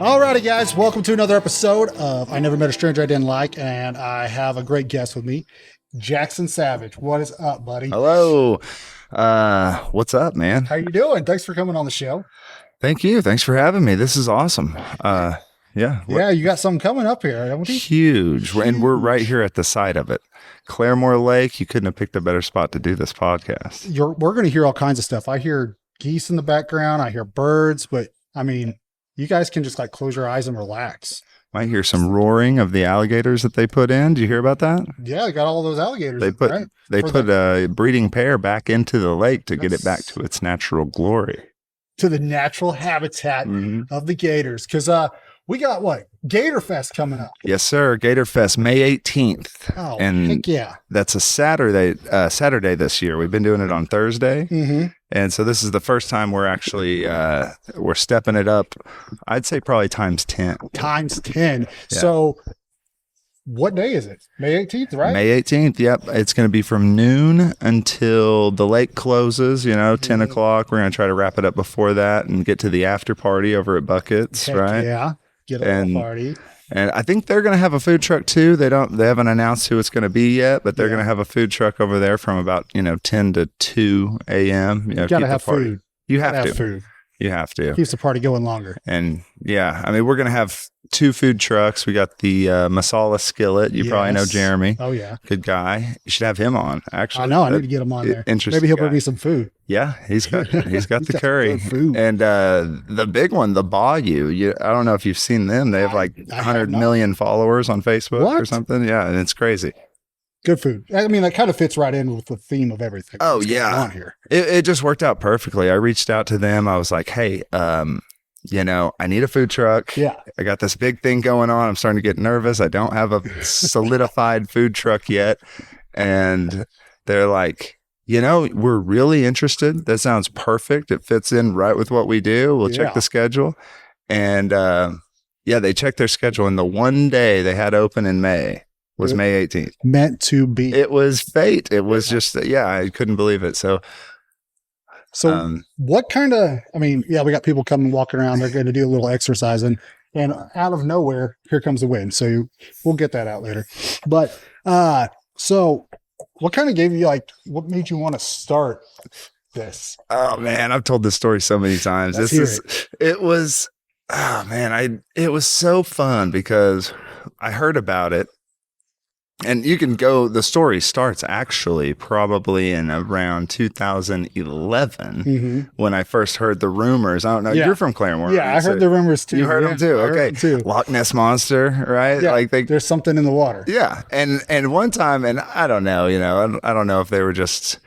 Alrighty, guys, welcome to another episode of I Never Met a Stranger I Didn't Like, and I have a great guest with me, Jackson Savage. What is up, buddy? Hello. What's up, man? How you doing? Thanks for coming on the show. Thank you. Thanks for having me. This is awesome. Yeah, you got something coming up here, haven't you? huge. And we're right here at the site of it. Claremore Lake. You couldn't have picked a better spot to do this podcast. We're going to hear all kinds of stuff. I hear geese in the background. I hear birds, but I mean, you guys can just like close your eyes and relax. Might hear some roaring of the alligators that they put in. Did you hear about that? Yeah, I got all those alligators. They put right? a breeding pair back into the lake to get it back to its natural glory. To the natural habitat of the gators. Because we got what? Gator Fest coming up. Yes, sir. Gator Fest, May 18th. Oh, and heck yeah. That's a Saturday this year. We've been doing it on Thursday. Mm-hmm. And so this is the first time we're actually, we're stepping it up. I'd say probably times 10. Times 10. Yeah. So what day is it? May 18th, right? May 18th. Yep. It's going to be from noon until the lake closes, 10 o'clock. We're going to try to wrap it up before that and get to the after party over at Buckets, Heck right? Yeah. Get a little party. And I think they're going to have a food truck too. They haven't announced who it's going to be yet, but they're going to have a food truck over there from about, 10 to 2 a.m. You got to have food. You have to. Food. You have to. Keeps the party going longer. And yeah, I mean, we're going to have 2 food trucks. We got the Masala Skillet. You probably know Jeremy. Oh, yeah. Good guy. You should have him on, actually. I know. I need to get him on there. Interesting. Maybe he'll guy. bring me some food. Yeah, he's got the curry. Food. And the big one, the Bayou. I don't know if you've seen them. They have like 100 million followers on Facebook or something. Yeah, and it's crazy. Good food. I mean, that kind of fits right in with the theme of everything. Oh, yeah. On here. It just worked out perfectly. I reached out to them. I was like, hey, I need a food truck. Yeah. I got this big thing going on. I'm starting to get nervous. I don't have a solidified food truck yet. And they're like, we're really interested. That sounds perfect. It fits in right with what we do. We'll check the schedule. And they checked their schedule. And the one day they had open in May was May 18th. Meant to be. It was fate. It was just, I couldn't believe it. So what kind of, we got people coming walking around. They're going to do a little exercising, and out of nowhere, here comes the wind. So we'll get that out later. But so what kind of gave you what made you want to start this? Oh man, I've told this story so many times. It was so fun because I heard about it. And the story starts actually probably in around 2011 when I first heard the rumors. I don't know. Yeah. You're from Claremore. Yeah, right? I heard the rumors too. You heard them too. Okay. Loch Ness Monster, right? Yeah, there's something in the water. Yeah. And one time, and I don't know, I don't know if they were just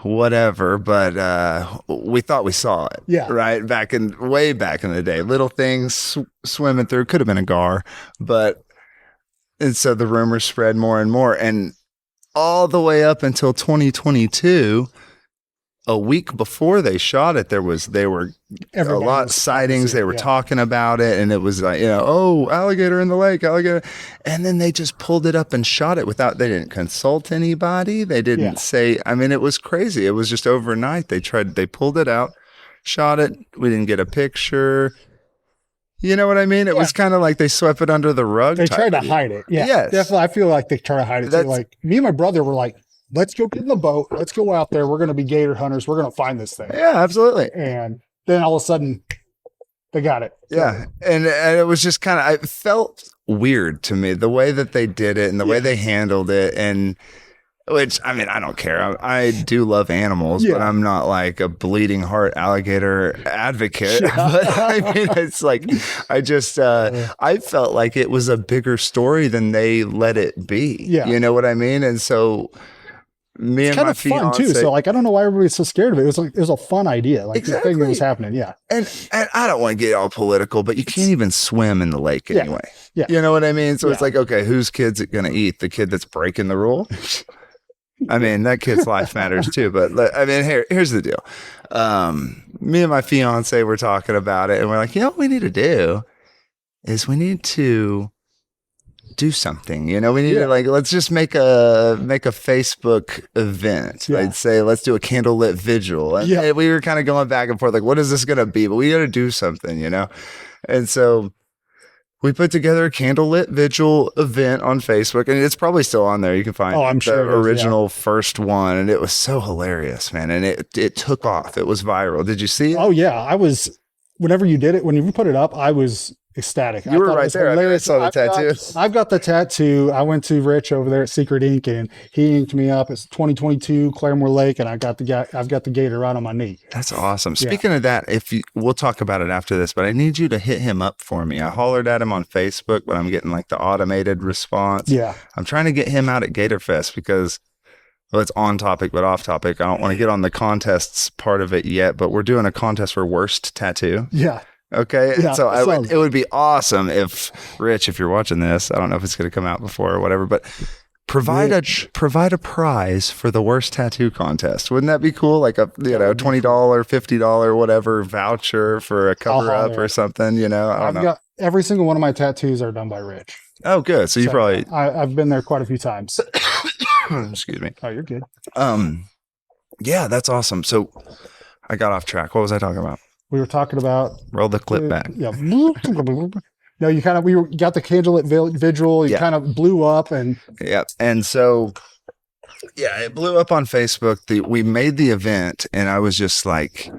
whatever, but we thought we saw it. Yeah. Right? Way back in the day. Little things swimming through. Could have been a gar, but... And so the rumors spread more and more. And all the way up until 2022, a week before they shot it, there were a lot of sightings. They were talking about it. And it was like, alligator in the lake, alligator. And then they just pulled it up and shot it they didn't consult anybody. They didn't say, it was crazy. It was just overnight. They pulled it out, shot it. We didn't get a picture. You know what I mean? It was kind of like they swept it under the rug. They tried to hide it. Yeah. Yes. Definitely. I feel like they try to hide it. So me and my brother were like, let's go get in the boat. Let's go out there. We're going to be gator hunters. We're going to find this thing. Yeah, absolutely. And then all of a sudden they got it. Yeah. And it was just it felt weird to me, the way that they did it and the way they handled it. And which, I don't care. I do love animals, but I'm not like a bleeding heart alligator advocate. But it's like, I felt like it was a bigger story than they let it be. Yeah. You know what I mean? And so me and my fiance. It's kind of fun too. So I don't know why everybody's so scared of it. It was a fun idea. Like the thing that was happening. Yeah. And I don't want to get all political, but you can't even swim in the lake anyway. Yeah. You know what I mean? So it's like, okay, whose kid's it going to eat? The kid that's breaking the rule? That kid's life matters too. But here's the deal. Me and my fiance were talking about it, and we're like, what we need to do is we need to do something. You know, we need Yeah. to like, let's just make a Facebook event. Yeah. I'd say, let's do a candlelit vigil. And Yeah. we were kind of going back and forth, like, what is this going to be? But we got to do something, you know? And so we put together a candlelit vigil event on Facebook, and it's probably still on there. You can find I'm sure the it is, yeah. original first one, and it was so hilarious, man. And it took off. It was viral. Did you see it? Oh yeah, I was. Whenever you did it, when you put it up, I was ecstatic. You were thought it right was there. I mean, I hilarious. saw the I've got- tattoo. I've got the tattoo. I went to Rich over there at Secret Ink, and he inked me up. It's 2022 Claremore Lake, and I've got the gator right on my knee. That's awesome. Yeah. Speaking of that, we'll talk about it after this, but I need you to hit him up for me. I hollered at him on Facebook, but I'm getting like the automated response. Yeah, I'm trying to get him out at Gator Fest because, well, it's on topic, but off topic. I don't want to get on the contests part of it yet, but we're doing a contest for worst tattoo. yeah, Okay. Yeah, And so sounds- it would be awesome if Rich, if you're watching this, I don't know if it's going to come out before or whatever, but provide a prize for the worst tattoo contest. Wouldn't that be cool? Like a, $20, $50, whatever voucher for a cover up holler. or something, I don't I've know. got every single one of my tattoos are done by Rich. Oh, good. So you So probably, I've been there quite a few times. excuse me. Oh, you're good. Yeah, that's awesome. So I got off track. What was I talking about? We were talking about Roll the clip back. Yeah. No, you kind of got the candlelit vigil. You Yeah. kind of blew up, and Yeah. And so, yeah, it blew up on Facebook. We made the event, and I was just like,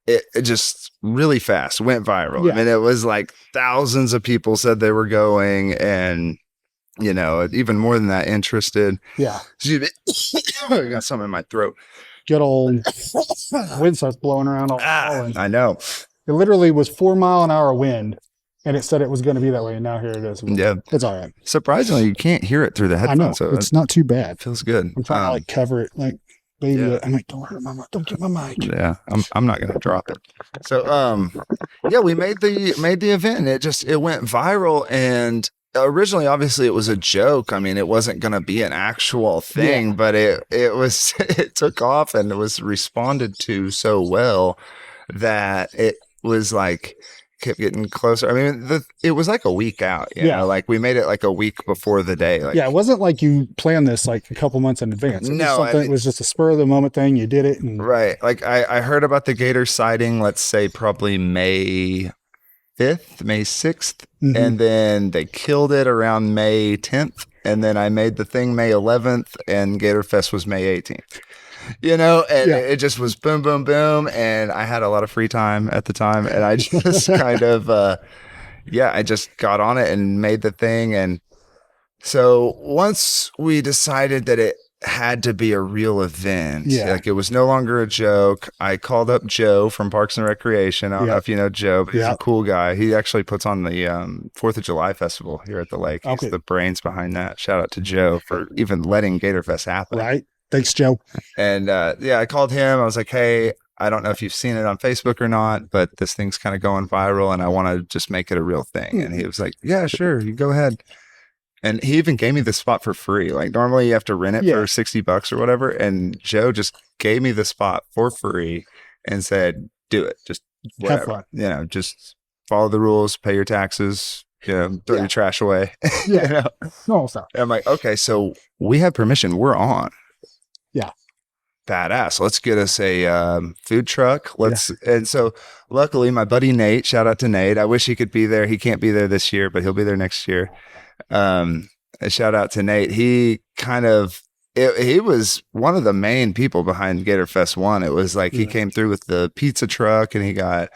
it just really fast went viral. Yeah. I mean, it was like thousands of people said they were going, and, even more than that, interested. yeah, Excuse me. I got something in my throat. good old wind starts blowing around. I know. It literally was 4 mile an hour wind, and it said it was going to be that way, and now here it is. Yeah. It's all right. Surprisingly, you can't hear it through the I know headphones. So it's not too bad. it feels good. I'm trying to like cover it, like baby. Yeah. I'm like, don't hurt my mic. Don't get my mic. Yeah, I'm not gonna drop it. So yeah, we made the event, and it went viral. And originally, obviously, it was a joke. I mean, it wasn't gonna be an actual thing, but it was it took off, and it was responded to so well that it was like kept getting closer. I mean, it was like a week out. You know? Like we made it like a week before the day. Like, Yeah, it wasn't like you planned this like a couple months in advance. It was No, I something. mean- It was just a spur of the moment thing. You did it, and right. Like I heard about the gator sighting, let's say probably May 5th, May 6th. Mhm. And then they killed it around May 10th. And then I made the thing May 11th, and Gator Fest was May 18th. And Yeah. it just was boom, boom, boom. And I had a lot of free time at the time. And I just kind of, I just got on it and made the thing. And so once we decided that it had to be a real event, Yeah. like it was no longer a joke, I called up Joe from Parks and Recreation. I don't know Yeah. if you know Joe, but he's Yeah. a cool guy. He actually puts on the 4th of July festival here at the lake. He's Okay. the brains behind that. Shout out to Joe for even letting Gator Fest happen. right. Thanks, Joe. And I called him. I was like, hey, I don't know if you've seen it on Facebook or not, but this thing's kind of going viral, and I want to just make it a real thing. And he was like, yeah, sure, you go ahead. And he even gave me the spot for free. Like normally you have to rent it Yeah. for $60 or whatever. And Joe just gave me the spot for free and said, do it. Just Have whatever. fun. Just follow the rules, pay your taxes, throw Yeah. your trash away. Yeah. No, stop. And I'm like, okay, so we have permission. We're on. Yeah. Badass. Let's get us a food truck. And so luckily my buddy Nate, shout out to Nate. I wish he could be there. He can't be there this year, but he'll be there next year. A shout out to Nate. He he was one of the main people behind Gator Fest 1. It was like he Yeah. came through with the pizza truck, and he got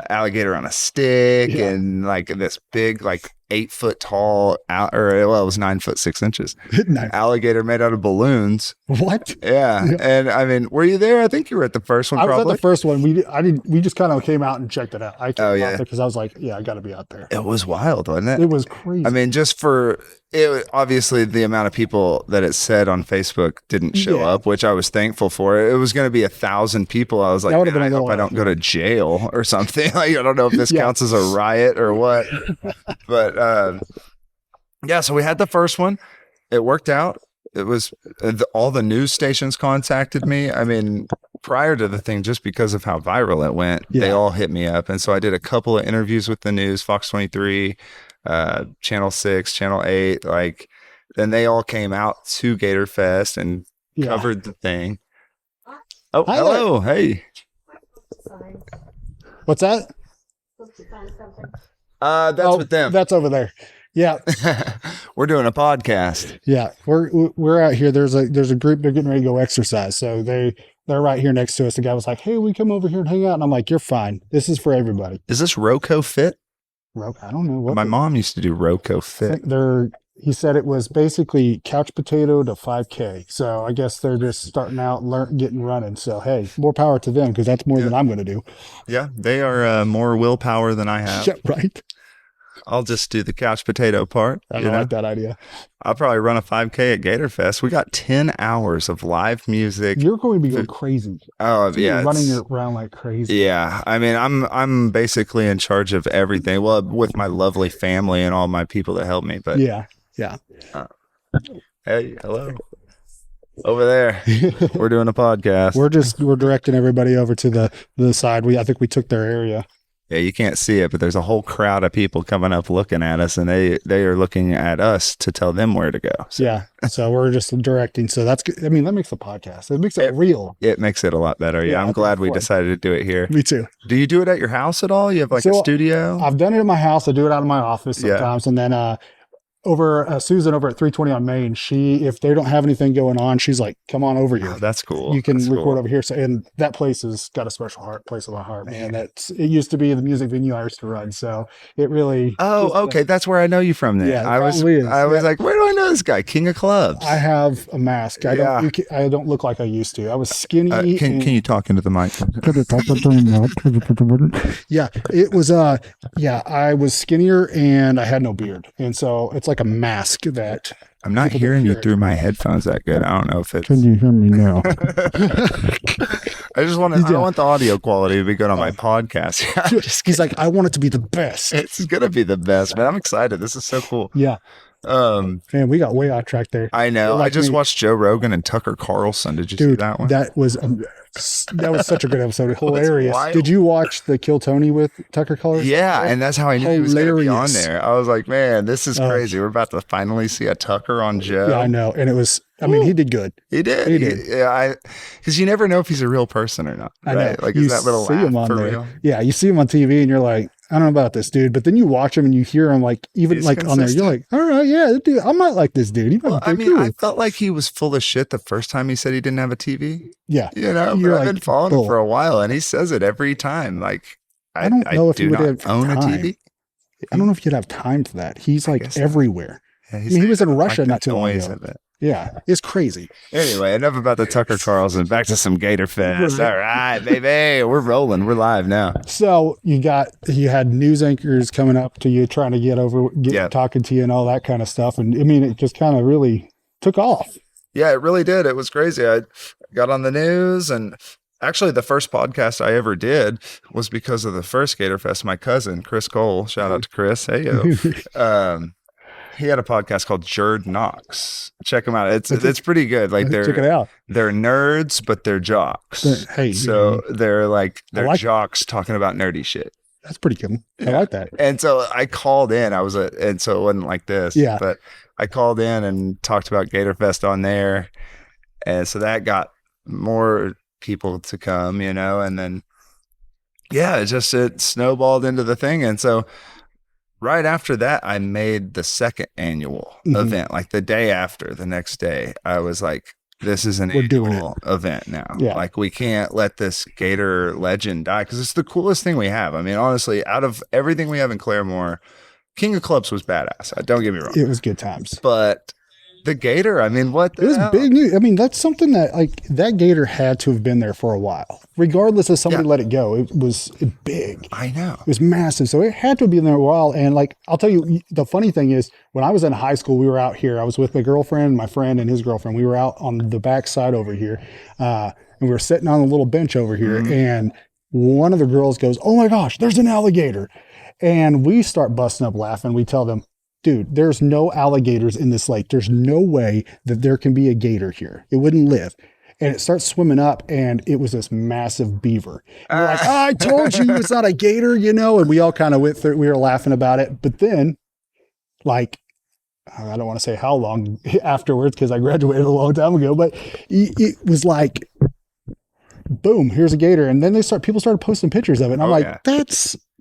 alligator on a stick, Yeah. and like this big, like 8 foot tall, it was 9 foot 6 inches Nice. alligator made out of balloons. What? Yeah. Yeah. And I mean, were you there? I think you were at the first one, I was probably. at the first one. We just kind of came out and checked it out. I came Oh, out yeah. there because I was like, yeah, I got to be out there. It was wild, wasn't it? It was crazy. I mean, just for it, obviously the amount of people that it said on Facebook didn't show Yeah. up, which I was thankful for. It was going to be 1,000 people. I was like, That would've "Man, been a I hope little I don't go to jail or something. Like, I don't know if this Yeah. counts as a riot or what, but yeah. So we had the first one. It worked out. It was all the news stations contacted me. I mean, prior to the thing, just because of how viral it went, they Yeah. all hit me up. And so I did a couple of interviews with the news, Fox 23, Channel 6, Channel 8, like, then they all came out to Gator Fest and Yeah. covered the thing. Oh, Hi hello. Hey. What's that? That's with them. That's over there. Yeah. We're doing a podcast. Yeah. We're out here. There's a group, they're getting ready to go exercise. So they're right here next to us. The guy was like, "Hey, we come over here and hang out." And I'm like, "You're fine. This is for everybody." Is this Roco Fit? I don't know what My mom used to do Roco Fit. he said it was basically couch potato to 5K. So I guess they're just starting out, getting running. So, hey, more power to them because that's more than I'm going to do. Yeah, they are more willpower than I have. Yeah, right. I'll just do the couch potato part. I don't like that idea. I'll probably run a 5K at Gator Fest. We got 10 hours of live music. You're going to be going crazy. Oh, yeah. Running around like crazy. Yeah. I mean, I'm basically in charge of everything. Well, with my lovely family and all my people that help me. But yeah. Hey, hello. Over there. We're doing a podcast. We're directing everybody over to the side. I think we took their area. Yeah, you can't see it, but there's a whole crowd of people coming up looking at us, and they are looking at us to tell them where to go. So. Yeah, so we're just directing. So that's good. I mean, that makes the podcast. It makes it real. It makes it a lot better. Yeah, I'm glad we decided to do it here. Me too. Do you do it at your house at all? You have like a studio? I've done it at my house. I do it out of my office sometimes, and then Susan over at 320 on Main, if they don't have anything going on, she's like, "Come on over here. Oh, that's cool. You can record over here." So, and that place has got a special place in my heart, man. It used to be the music venue I used to run, so it really. Oh, okay, that's where I know you from. Then yeah, I was like, where do I know this guy? King of Clubs. I have a mask. I don't look like I used to. I was skinny. Can you talk into the mic? Yeah, it was. I was skinnier and I had no beard, and so it's like a mask that I'm not hearing you through my headphones that good. I don't know if it's. Can you hear me now? I just want to. I want the audio quality to be good on my podcast. He's like, I want it to be the best. It's gonna be the best, man. I'm excited. This is so cool. Yeah. Man, we got way off track there. I know. I just watched Joe Rogan and Tucker Carlson. Did you see that one? That was such a good episode. Hilarious. Did you watch the Kill Tony with Tucker Carlson? Yeah, and that's how I knew he was going to be on there. I was like, man, this is crazy. We're about to finally see a Tucker on Joe. Yeah, I know. And it was, I mean, he did good. He did. Yeah, because you never know if he's a real person or not. Right? I know. Like, you is that little see him on for there. real? Yeah, you see him on TV and you're like, I don't know about this dude, but then you watch him and you hear him like even he's like consistent. on there, you're like, all right, yeah, dude, I might like this dude. I felt like he was full of shit the first time he said he didn't have a TV. Yeah, but I've been following him for a while, and he says it every time. Like, I don't know if he would have own time. a TV. I don't know if you'd have time for that. He's like everywhere. Yeah, he was in Russia not too long ago. Yeah, it's crazy. Anyway, enough about the Tucker Carlson. Back to some Gator Fest. All right, baby, we're rolling. We're live now. So you had news anchors coming up to you, trying to talking to you and all that kind of stuff. And I mean, it just kind of really took off. Yeah, it really did. It was crazy. I got on the news, and actually the first podcast I ever did was because of the first Gator Fest. My cousin, Chris Cole, shout out to Chris. Hey, he had a podcast called Jerd Knox. Check him out. It's pretty good. Like check it out. They're nerds, but they're jocks. They're jocks talking about nerdy shit. That's pretty cool. I like that. And so I called in. And so it wasn't like this. Yeah. But I called in and talked about Gator Fest on there, and so that got more people to come. And then it snowballed into the thing, and so. Right after that, I made the second annual event. Like the day after, the next day, I was like, this is an annual event now. Yeah. Like, we can't let this Gator legend die, because it's the coolest thing we have. I mean, honestly, out of everything we have in Claremore, King of Clubs was badass. Don't get me wrong. It was good times. But the Gator, I mean, what the hell? It was big news. I mean, that's something that, that Gator had to have been there for a while. Regardless of somebody let it go, it was big. I know. It was massive. So it had to have been there a while. And I'll tell you, the funny thing is, when I was in high school, we were out here. I was with my girlfriend, my friend, and his girlfriend. We were out on the back side over here. And we were sitting on a little bench over here. And one of the girls goes, "Oh my gosh, there's an alligator." And we start busting up laughing. We tell them, "Dude, there's no alligators in this lake. There's no way that there can be a gator here. It wouldn't live." And it starts swimming up, and it was this massive beaver. And we're like, "I told you it's not a gator, And we all kind of went through, we were laughing about it. But then like, I don't want to say how long afterwards because I graduated a long time ago, but it was like, boom, here's a gator. And then people started posting pictures of it. And I'm Oh, like, yeah.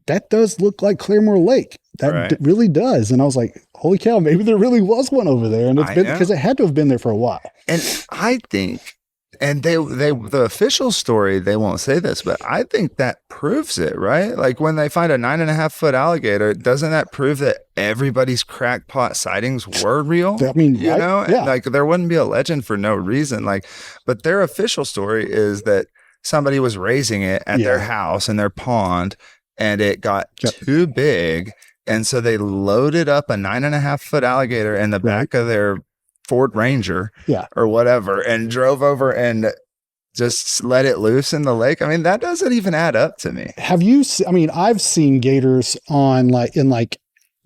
that does look like Claremore Lake. That Right. really does. And I was like, holy cow, maybe there really was one over there. And it's I been know. because it had to have been there for a while. And I think, and the official story, they won't say this, but I think that proves it, right? Like when they find a 9.5-foot alligator, doesn't that prove that everybody's crackpot sightings were real? I mean, You right? know, Yeah. like there wouldn't be a legend for no reason. Like, but their official story is that somebody was raising it at their Yeah. house in their pond, and it got Yep. too big, and so they loaded up a 9.5-foot alligator in the back of their Ford Ranger, Yeah. or whatever, and drove over and just let it loose in the lake. I mean, that doesn't even add up to me. Have you I mean, I've seen gators in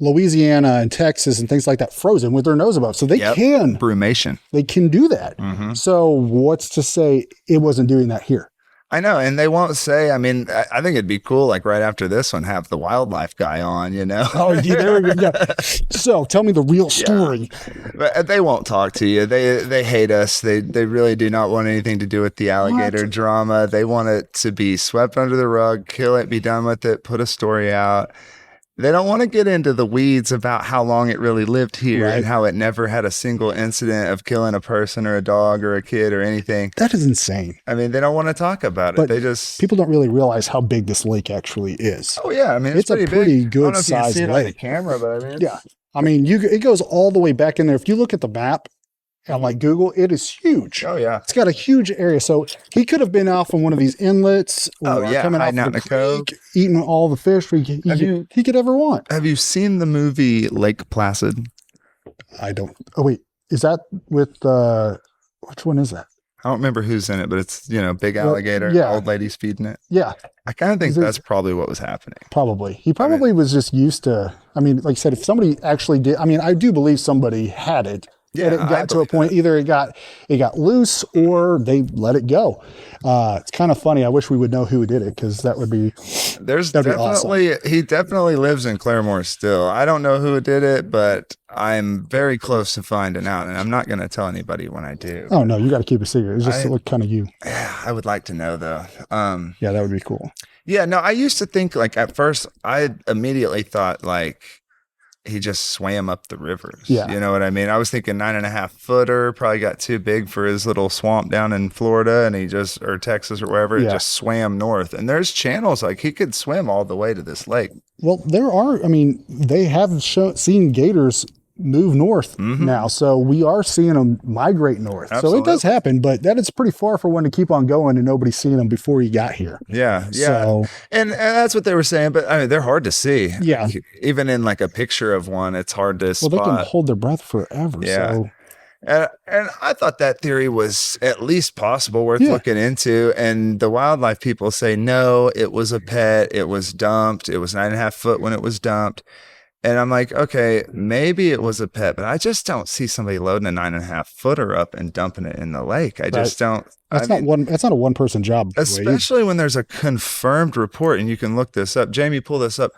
Louisiana and Texas and things like that frozen with their nose above. So they Yep. can Brumation. do that. Mm-hmm. So what's to say it wasn't doing that here? I know, and they won't say. I mean, I think it'd be cool, like right after this one, have the wildlife guy on. You know? Oh, yeah, there we go. Yeah. So tell me the real story. But they won't talk to you. They hate us. They really do not want anything to do with the alligator drama. They want it to be swept under the rug, kill it, be done with it, put a story out. They don't want to get into the weeds about how long it really lived here Right. and how it never had a single incident of killing a person or a dog or a kid or anything. That is insane. I mean, they don't want to talk about it. But They just People don't really realize how big this lake actually is. Oh yeah, I mean It's a pretty big. good I don't know if you can sized see it on the lake. camera, but I mean, Yeah. I mean, it goes all the way back in there. If you look at the map on like Google, it is huge. Oh yeah. It's got a huge area. So he could have been out from one of these inlets or Oh, yeah, coming out hiding from out the in a cove. creek, eating all the fish he could ever want. Have you seen the movie Lake Placid? I don't. Oh, wait. Is that with which one is that? I don't remember who's in it, but it's, big alligator, yeah. old lady's feeding it. Yeah, I kind of think Is there- that's probably what was happening. probably. He probably was just used to, I mean, like I said, if somebody actually did, I mean, I do believe somebody had it. Yeah, and it I got to a believe point, either it got loose or they let it go. It's kind of funny. I wish we would know who did it because that would be, There's That'd be definitely, he definitely lives in Claremore still. I don't know who did it, but I'm very close to finding out, and I'm not going to tell anybody when I do. oh no, you got to keep it secret. It's just look kind of you. I would like to know though. Yeah, that would be cool. Yeah, no, I used to think like at first I immediately thought like he just swam up the rivers. Yeah. You know what I mean? I was thinking 9.5-footer, probably got too big for his little swamp down in Florida and or Texas or wherever, Yeah. and just swam north. And there's channels like he could swim all the way to this lake. Well, I mean, they have seen gators move north now. So we are seeing them migrate north. So it does happen, but that is pretty far for one to keep on going and nobody's seen them before he got here. Yeah. Yeah. So, And that's what they were saying, but I mean, they're hard to see. Yeah. Even in like a picture of one, it's hard to well, spot. they can hold their breath forever. Yeah. So And I thought that theory was at least possible, worth Yeah. looking into. And the wildlife people say, no, it was a pet. It was dumped. It was 9.5 foot when it was dumped. And I'm like, okay, maybe it was a pet, but I just don't see somebody loading a 9.5-footer up and dumping it in the lake. I just don't. that's not a one person job. by the way. Especially when there's a confirmed report, and you can look this up. Jamie, pull this up.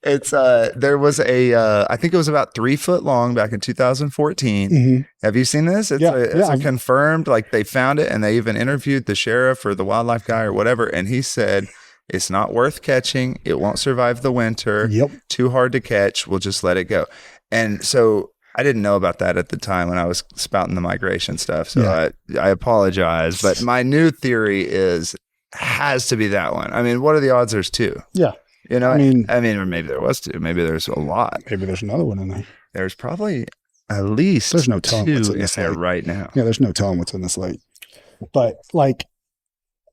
It's there was I think it was about 3 foot long back in 2014. Mhm. Have you seen this? It's a confirmed, like they found it and they even interviewed the sheriff or the wildlife guy or whatever, and he said it's not worth catching. It won't survive the winter. Yep. Too hard to catch. We'll just let it go. And so I didn't know about that at the time when I was spouting the migration stuff. So Yeah. I apologize. But my new theory has to be that one. I mean, what are the odds there's two? Yeah. You know, I mean, or maybe there was two. Maybe there's a lot. Maybe there's another one in there. There's probably at least There's no telling what's two in in this there lake. right now. Yeah, there's no telling what's in this lake. But like,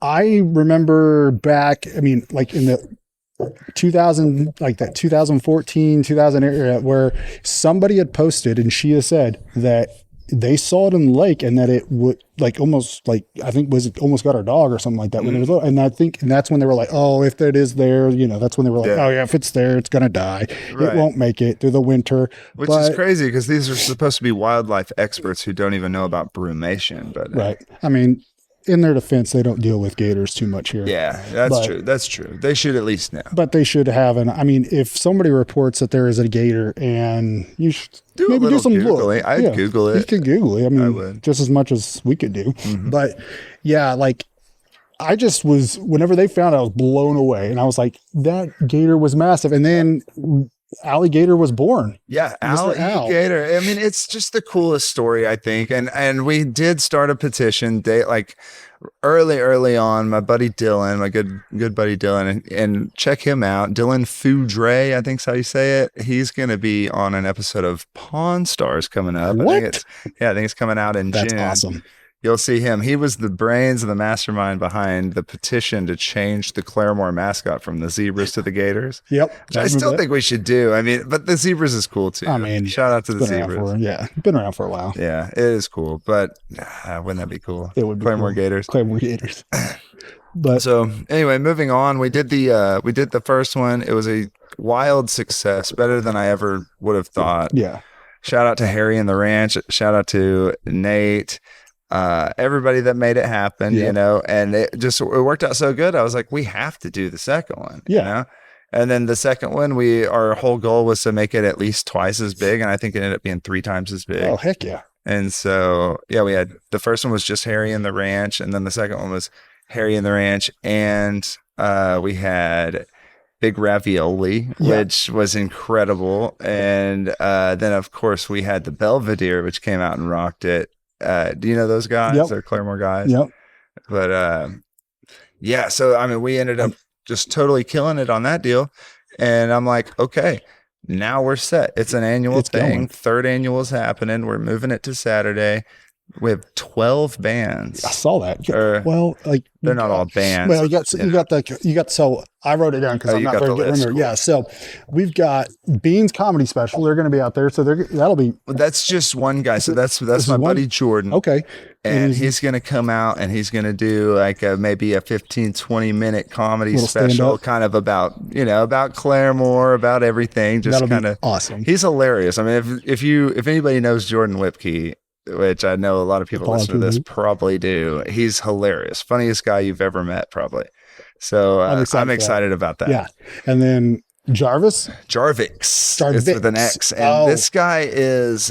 I remember back, I mean, like in the 2000, like that 2014, 2000 area where somebody had posted and she has said that they saw it in the lake and that it would like almost like, I think it almost got our dog or something like that when it was little. And I think, and that's when they were like, oh, if it is there, that's when they were like, Yeah. oh yeah, if it's there, it's going to die. Right. It won't make it through the winter. Which But- is crazy because these are supposed to be wildlife experts who don't even know about brumation. But Right. I mean, in their defense, they don't deal with gators too much here. Yeah, that's But- true. That's true. They should at least know. But they should have I mean, if somebody reports that there is a gator, and you should Do a maybe little do some Googling. I'd Google it. You could Google it. I mean, would. just as much as we could do. Mhm. But yeah, like I just was, whenever they found it, I was blown away. And I was like, that gator was massive. And then alligator was born. Yeah, Mr. Al. alligator. I mean, it's just the coolest story, I think. And we did start a petition like early on. My buddy Dylan, my good buddy Dylan, and check him out. Dylan Foudre, I think's how you say it. He's going to be on an episode of Pawn Stars coming up. What? I think it's coming out in That's June. awesome. You'll see him. He was the brains and the mastermind behind the petition to change the Claremore mascot from the zebras to the gators. Yep. Which I still think we should do. I mean, but the zebras is cool too. I mean, shout out to the been around zebras. been around for a while. Yeah, it is cool. But wouldn't that be cool? It would be Claremore cool. Gators. Claremore Gators. But So anyway, moving on. We did the first one. It was a wild success, better than I ever would have thought. yeah, Shout out to Harry and the Ranch. Shout out to Nate. Everybody that made it happen, Yeah. you know, and it worked out so good. I was like, we have to do the second one. Yeah. You know? And then the second one, our whole goal was to make it at least twice as big. And I think it ended up being 3 times as big. oh heck yeah, And so, yeah, we had the first one was just Harry and the Ranch. And then the second one was Harry and the Ranch. And we had Big Ravioli, Yeah. which was incredible. And then, of course, we had the Belvedere, which came out and rocked it. Do you know those guys? Yep. They're Claremore guys. yep. But yeah, so I mean, we ended up just totally killing it on that deal. And I'm like, okay, now we're set. It's an annual It's thing. going. Third annual is happening. We're moving it to Saturday. We have 12 bands. I saw that. Or- Well, like They're not all bands. Well, you got so I wrote it down because Oh, I'm you not got very the good list. remember. Yeah, so we've got Beans Comedy Special. They're going to be out there, so that'll be That's just one guy. So that's is my one? buddy Jordan. okay. And he's going to come out and he's going to do like maybe a 15, 20 minute comedy Little special, stand-up. kind of about Claremore, about everything. Just That'll kind be of, awesome. he's hilarious. I mean, if anybody knows Jordan Whipkey, which I know a lot of people Apology. listen to this probably do, he's hilarious. Funniest guy you've ever met, probably. So I'm I'm excited excited, for about that. Yeah, and then Jarvis. Jarvix. It's with an X. And this guy is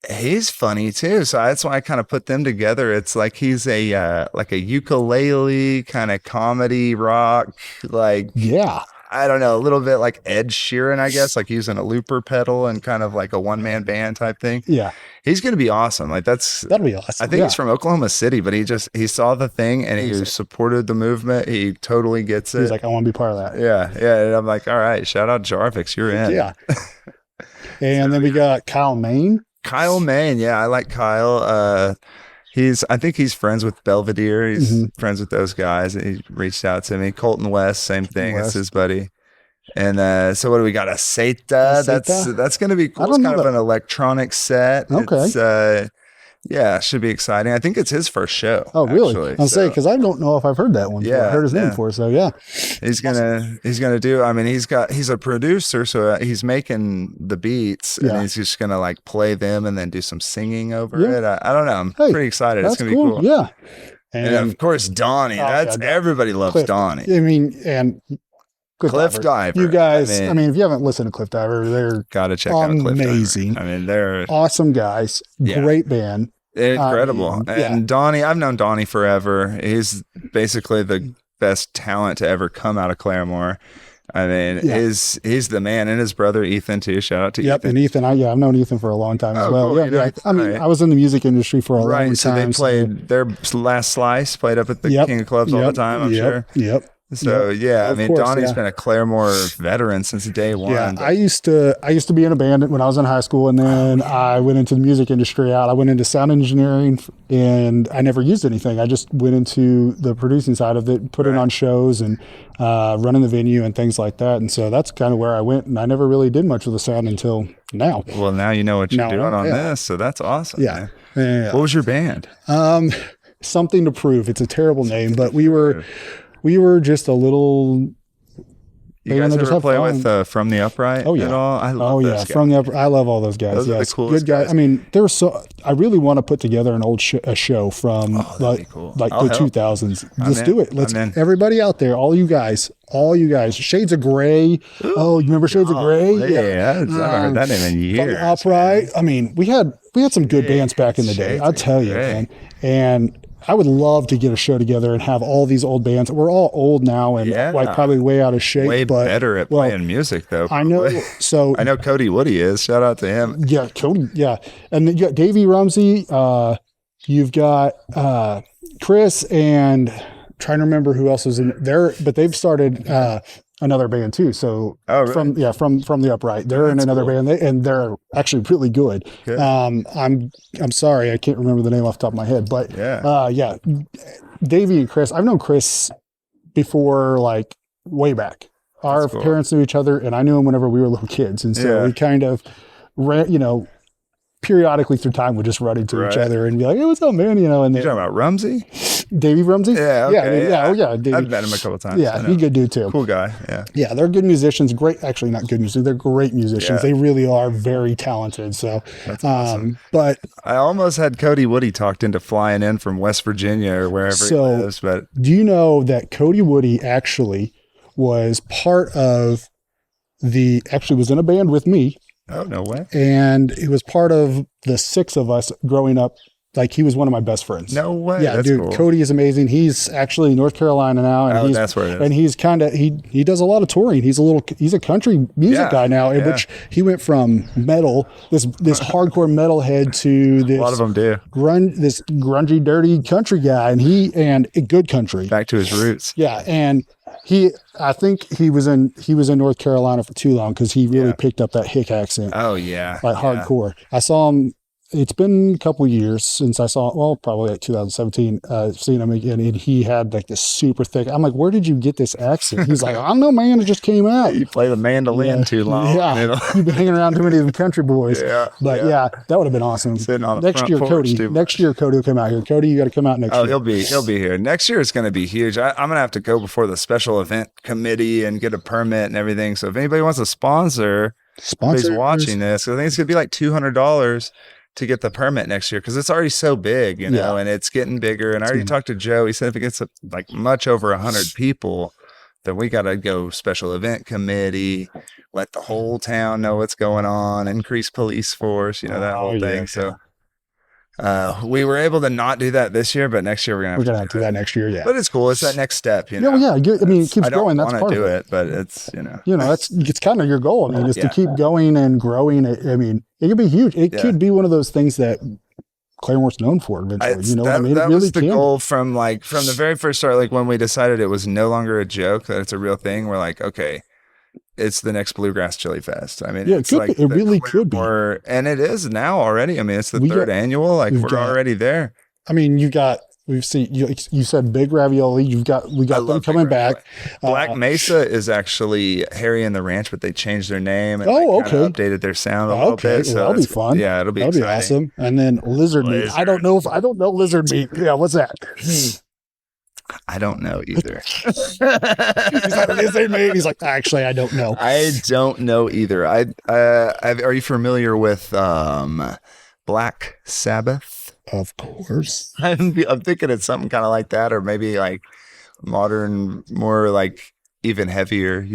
he's funny too. So that's why I kind of put them together. It's like he's a ukulele kind of comedy rock, like Yeah, I don't know, a little bit like Ed Sheeran, I guess, like using a looper pedal and kind of like a one-man band type thing. yeah, He's gonna be awesome. Like that'll be awesome. I think he's from Oklahoma City, but he saw the thing and he supported the movement. He totally gets it. He's like, I want to be part of that. Yeah. And I'm like, all right, shout out Jarvix, you're in. Yeah. And then we got Kyle Maine. Kyle Maine. Yeah, I like Kyle. I think he's friends with Belvedere. He's Mhm. friends with those guys. He reached out to me. Colton West, same thing. West. That's his buddy. And so what do we got? A Seta. That's going to be cool. I It's don't kind know of an electronic set. Okay. It's, yeah, should be exciting. I think it's his first show. Oh, really? actually. I'll say So because I don't know if I've heard that one. Yeah, I heard his name yeah. before. So yeah, he's gonna do. I mean, he's a producer, so he's making the beats, Yeah. and he's just gonna like play them and then do some singing over Yeah. it. I don't know. I'm Hey, pretty excited. It's that's gonna be cool. Yeah. And of course, Donnie. Oh, That's yeah, everybody loves Cliff. Donnie. I mean, and Cliff Diver. You guys, I I mean, if you haven't listened to Cliff Diver, they're gotta check out Cliff amazing. Diver. I mean, they're awesome guys. Yeah. Great band. incredible. yeah. And Donnie, I've known Donnie forever. He's basically the best talent to ever come out of Claremore. I mean, Yeah. he's the man, and his brother Ethan too. Shout out to Yep. Ethan. And Ethan, I've known Ethan for a long time as Oh, well. cool. Yeah, You know, yeah. I mean, right. I was in the music industry for a long Right, so time. they played their last slice, played up at the King of Clubs all the time, I'm sure. Yep. So yeah, I Of mean, course, Donnie's yeah. been a Claremore veteran since day one. Yeah, but- I used to be in a band when I was in high school, and then I went into the music industry. I went into sound engineering, and I never used anything. I just went into the producing side of it, put it Right. on shows and running the venue and things like that. And so that's kind of where I went. And I never really did much with the sound until now. Well, now you know what you're Now I doing know, on yeah. this, so that's awesome. Yeah. man. Yeah. What was your band? Something to prove. It's a terrible name, but we were just a little You They guys wanna just ever have play fun. with From the Upright Oh, yeah. at all? I love Oh those yeah, guys. from the upper. I love all those guys. Those are the Yes, coolest good guys. guys. I mean, there's so. I really want to put together an old a show from Oh, that'd like be cool. like I'll the help. 2000s. I'm Let's in. do it. Let's I'm in. everybody out there, all you guys, Shades of Grey. Oh, you remember Shades of Grey? Yeah, I haven't heard that name in From years. the Upright. I mean, we had some good bands back in the day. Shades I'll of tell you, Grey. man. And I would love to get a show together and have all these old bands. We're all old now and Yeah. like probably way out of shape. Way but, better at well, playing music, though. I know. probably. So I know Cody Woody is. Shout out to him. yeah, Cody. Yeah, and then you got Davey Rumsey. You've got Chris, and trying to remember who else is in there. But they've started another band too. So Oh, really? from the Upright, they're in That's another cool. band, and they're actually really good. Good. I'm sorry, I can't remember the name off the top of my head, but Yeah. Davey and Chris. I've known Chris before, like way back. Our That's cool. parents knew each other, and I knew him whenever we were little kids, and so Yeah. we kind of ran, periodically through time would just run into each Right. other and be like, "Hey, what's up, man?" And You then talking about Rumsey? Davey Rumsey, Yeah. Okay. Davey. I've met him a couple times. Yeah, I know. he's good dude too. Cool guy. Yeah. Yeah, they're good musicians. Great, actually, not good musicians. They're great musicians. Yeah. They really are very talented. So, That's awesome. but I almost had Cody Woody talked into flying in from West Virginia or wherever So- he lives, but do you know that Cody Woody actually was part of actually was in a band with me, oh, no way. and he was part of the six of us growing up. Like, he was one of my best friends. No way. Yeah, That's dude, cool. Cody is amazing. He's actually in North Carolina now, and Oh, he's that's where it is. and he's kind of he does a lot of touring. He's a country music Yeah, guy now, in yeah. which he went from metal, this hardcore metalhead, to A lot of this them do. this grungy, dirty country guy, and good country. Back to his roots. Yeah, and I think he was in North Carolina for too long because he really Yeah. picked up that hick accent, Oh, yeah. like Yeah. hardcore. I saw him. It's been a couple of years since I saw, well, probably like 2017, seen him again, and he had like this super thick. I'm like, where did you get this accent? He's like, I don't know, man, it just came out. You play the mandolin Yeah. too long. Yeah, and it'll- you've been hanging around too many of them country boys. Yeah. But yeah, that would have been awesome. Sitting on the Next front year, porch Cody. too Next much. year, Cody will come out here. Cody, you got to come out next Oh, year. he'll be here. Next year it's going to be huge. I'm going to have to go before the special event committee and get a permit and everything. So if anybody wants to sponsor, Sponsors. who's watching this, I think it's going to be like $200 to get the permit next year because it's already so big, and it's getting bigger. And I already talked to Joe. He said if it gets like much over 100 people, then we got to go special event committee, let the whole town know what's going on, increase police force, that whole Oh, thing. yeah. So we were able to not do that this year, but next year we're We're gonna gonna have to do that next year. Yeah. But it's cool. It's that next step, Yeah, well, yeah. I mean, it keeps I don't growing. That's want part to of do it. but it's That's it's kind of your goal. I mean, is to Yeah. keep going and growing. I mean, it could be huge. It Yeah. could be one of those things that Claremont's known for eventually. You know what I mean? That It really was the can. goal from the very first start. Like when we decided it was no longer a joke, that it's a real thing. We're like, okay, it's the next Bluegrass Chili Fest. I mean, Yeah, it it's could like be. It the really could be. Claremore- and it is now already. I mean, it's the We third got- annual. Like we've we're got- already there. I mean, we've seen you said Big Ravioli. We I got them love coming Big back. Black Mesa is actually Harry and the Ranch, but they changed their name and Oh, kinda okay. updated their sound a little Okay, bit. So well, that'll be that's- fun. Yeah, it'll be That'll be exciting. awesome. And then lizard meat. I don't know lizard meat. Yeah, what's that? I don't know either. He's like, lizard meat. He's like, actually, I don't know. I don't know either. Are you familiar with Black Sabbath? Of course. I'm thinking it's something kind of like that, or maybe like modern, more like even heavier.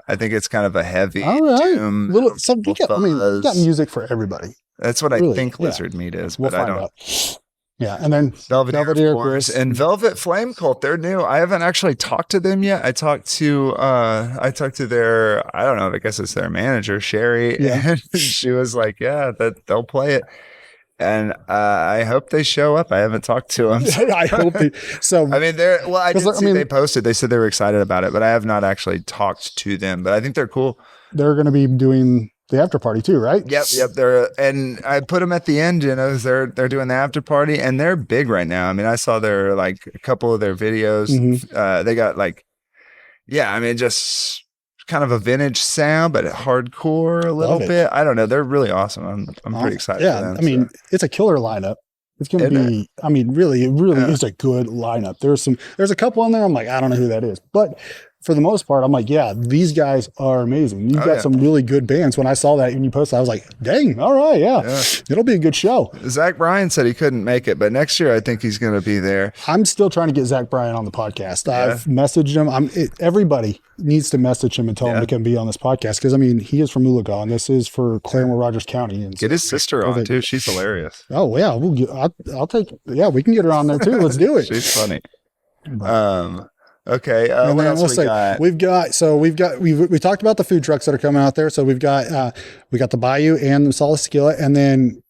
I think it's kind of a heavy. All right. doom, Little some. You got fuzz. music for everybody. That's what I Really, think yeah. lizard meat is, We'll but I find don't. out. Yeah, and then Belvedere, Belvedere, of course, Chris. and Velvet Flame Cult. They're new. I haven't actually talked to them yet. I talked to their, I don't know, I guess it's their manager, Sherry. Yeah. And she was like, yeah, that they'll play it. And I hope they show up. I haven't talked to them. I hope so. I mean, I did 'Cause, see they posted. They said they were excited about it, but I have not actually talked to them. But I think they're cool. They're going to be doing the after party too, right? Yep. And I put them at the end. They're doing the after party, and they're big right now. I mean, I saw their a couple of their videos. Mhm. They got I mean, just kind of a vintage sound, but hardcore a little Love it. bit. I don't know. They're really awesome. I'm pretty excited. Yeah, for them, I mean, so. it's a killer lineup. It's going to Isn't be. I mean, really, it really Yeah. is a good lineup. There's a couple on there. I'm like, I don't know who that is, but for the most part, I'm like, yeah, these guys are amazing. You've got some really good bands. When I saw that and you posted, I was like, dang, all right, yeah. It'll be a good show. Zach Bryan said he couldn't make it, but next year I think he's going to be there. I'm still trying to get Zach Bryan on the podcast. I've messaged him. Everybody needs to message him and tell him to come be on this podcast because, I mean, he is from Oologah, and this is for Claremore Rogers County. And get his sister on, too. She's hilarious. Oh, yeah. I'll take – yeah, we can get her on there, too. Let's do it. She's funny. Okay. And what then else we got? We talked about the food trucks that are coming out there. So we got the Bayou and the Solid Skillet, and then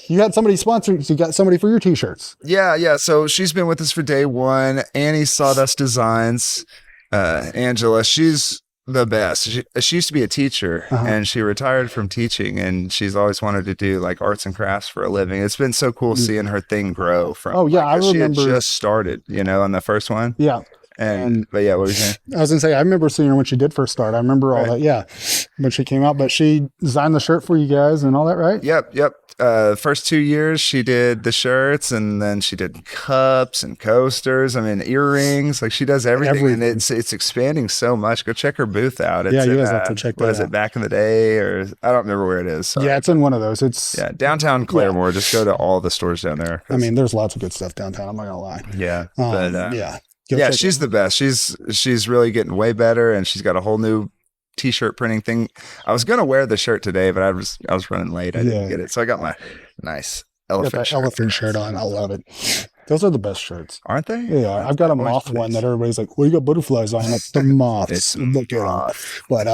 you had somebody sponsored. You got somebody for your t-shirts. Yeah. So she's been with us for day one. Annie Sawdust Designs, Angela. She's the best. She used to be a teacher and she retired from teaching, and she's always wanted to do like arts and crafts for a living. It's been so cool seeing her thing grow from. Oh yeah, I remember she had just started, on the first one. Yeah. But yeah, what were you saying? I was gonna say I remember seeing her when she did first start. I remember all that. Yeah, when she came out, but she designed the shirt for you guys and all that, right? Yep. First 2 years she did the shirts, and then she did cups and coasters. I mean, earrings. Like she does everything. And it's expanding so much. Go check her booth out. It's you guys have to check that out. What is it? Back in the day, or I don't remember where it is. Sorry. Yeah, it's in one of those. It's downtown Claremore. Just go to all the stores down there. I mean, there's lots of good stuff downtown. I'm not gonna lie. Yeah, she's the best. She's really getting way better, and she's got a whole new t-shirt printing thing. I was gonna wear the shirt today, but I was running late. I didn't get it, so I got my nice elephant shirt on. I love it. Those are the best shirts, aren't they? Yeah, I've got a moth one that everybody's like, "Well, you got butterflies on." Like, they're moths. Look at them. But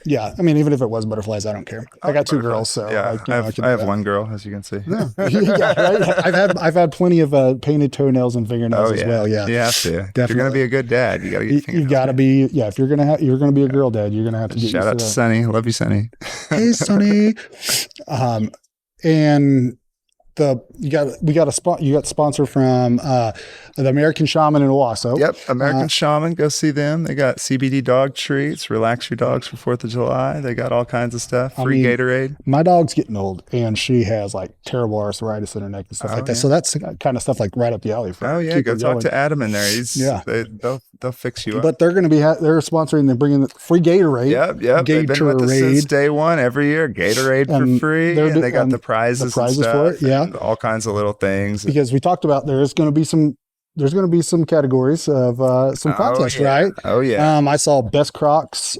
yeah, I mean, even if it was butterflies, I don't care. I got 2 girls, so I have one girl, as you can see. Yeah, right? I've had plenty of painted toenails and fingernails as well. Yeah, you have to. Definitely. If you're gonna be a good dad, you gotta get you gotta be. Yeah, if you're gonna be a girl dad, you're gonna have to get. Shout out to Sonny. Love you, Sonny. Hey, Sonny. And we got a spot. You got sponsor from the American Shaman in Owasso. Yep, American Shaman. Go see them. They got CBD dog treats. Relax your dogs for 4th of July. They got all kinds of stuff. Free Gatorade. My dog's getting old, and she has like terrible arthritis in her neck and stuff like that. So that's kind of stuff like right up the alley. Go talk to Adam in there. They'll fix you up. But they're going to be they're sponsoring. They're bringing the free Gatorade. Yep. Gatorade. They've been with us since day one. Every year, Gatorade for free. And they got the prizes and stuff, for it. Yeah, all kinds of little things. Because we talked about there's going to be some categories of some contests, right? Oh yeah. I saw best Crocs,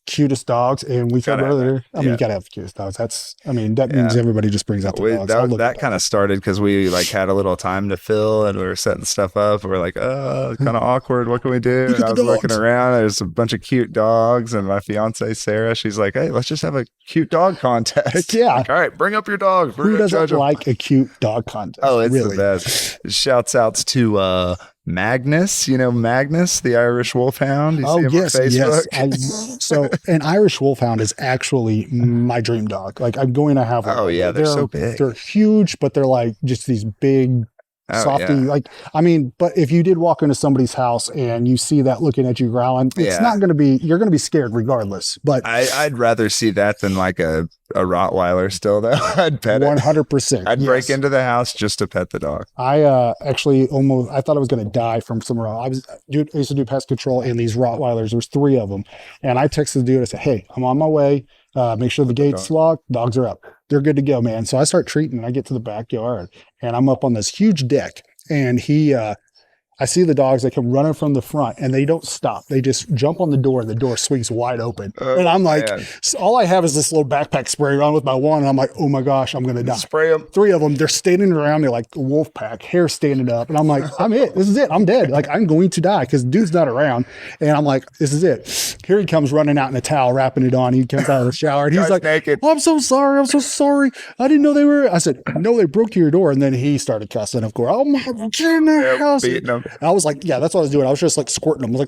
cutest dogs, and we said earlier. You gotta have the cutest dogs. That means everybody just brings out the dogs. That kind of started because we like had a little time to fill, and we were setting stuff up. We're like, kind of awkward. What can we do? And I was looking around. There's a bunch of cute dogs, and my fiance Sarah, she's like, hey, let's just have a cute dog contest. Heck yeah. Like, all right, bring up your dogs. Who doesn't like a cute dog contest? Oh, it's the best. Shouts outs to Magnus, Magnus, the Irish Wolfhound. You see him on Facebook? So an Irish Wolfhound is actually my dream dog. Like I'm going to have one. Oh yeah, they're so big. They're huge, but they're like just these big softy. Yeah. But if you did walk into somebody's house and you see that looking at you growling, it's not going to be. You're going to be scared regardless. But I'd rather see that than like a Rottweiler. Still though, I'd pet it 100%. I'd break into the house just to pet the dog. I actually I thought I was going to die from some I used to do pest control, and these Rottweilers. There's 3 of them, and I texted the dude. I said, "Hey, I'm on my way. Make sure the gate's locked. Dogs are up. They're good to go, man." So I start treating, and I get to the backyard, and I'm up on this huge deck, and I see the dogs. They come running from the front, and they don't stop. They just jump on the door, and the door swings wide open. And I'm like, all I have is this little backpack spray on with my wand, and I'm like, oh my gosh, I'm going to die. Spray them. 3 of them, they're standing around me like a wolf pack, hair standing up. And I'm like, this is it. I'm dead. Like, I'm going to die because dude's not around. And I'm like, this is it. Here he comes running out in a towel, wrapping it on. He comes out of the shower, and he's like, naked. Oh, I'm so sorry. I didn't know they were. I said, no, they broke your door. And then he started cussing, of course. Oh my, get in the house. Beating them. I was like, yeah, that's what I was doing. I was just like squirting them. I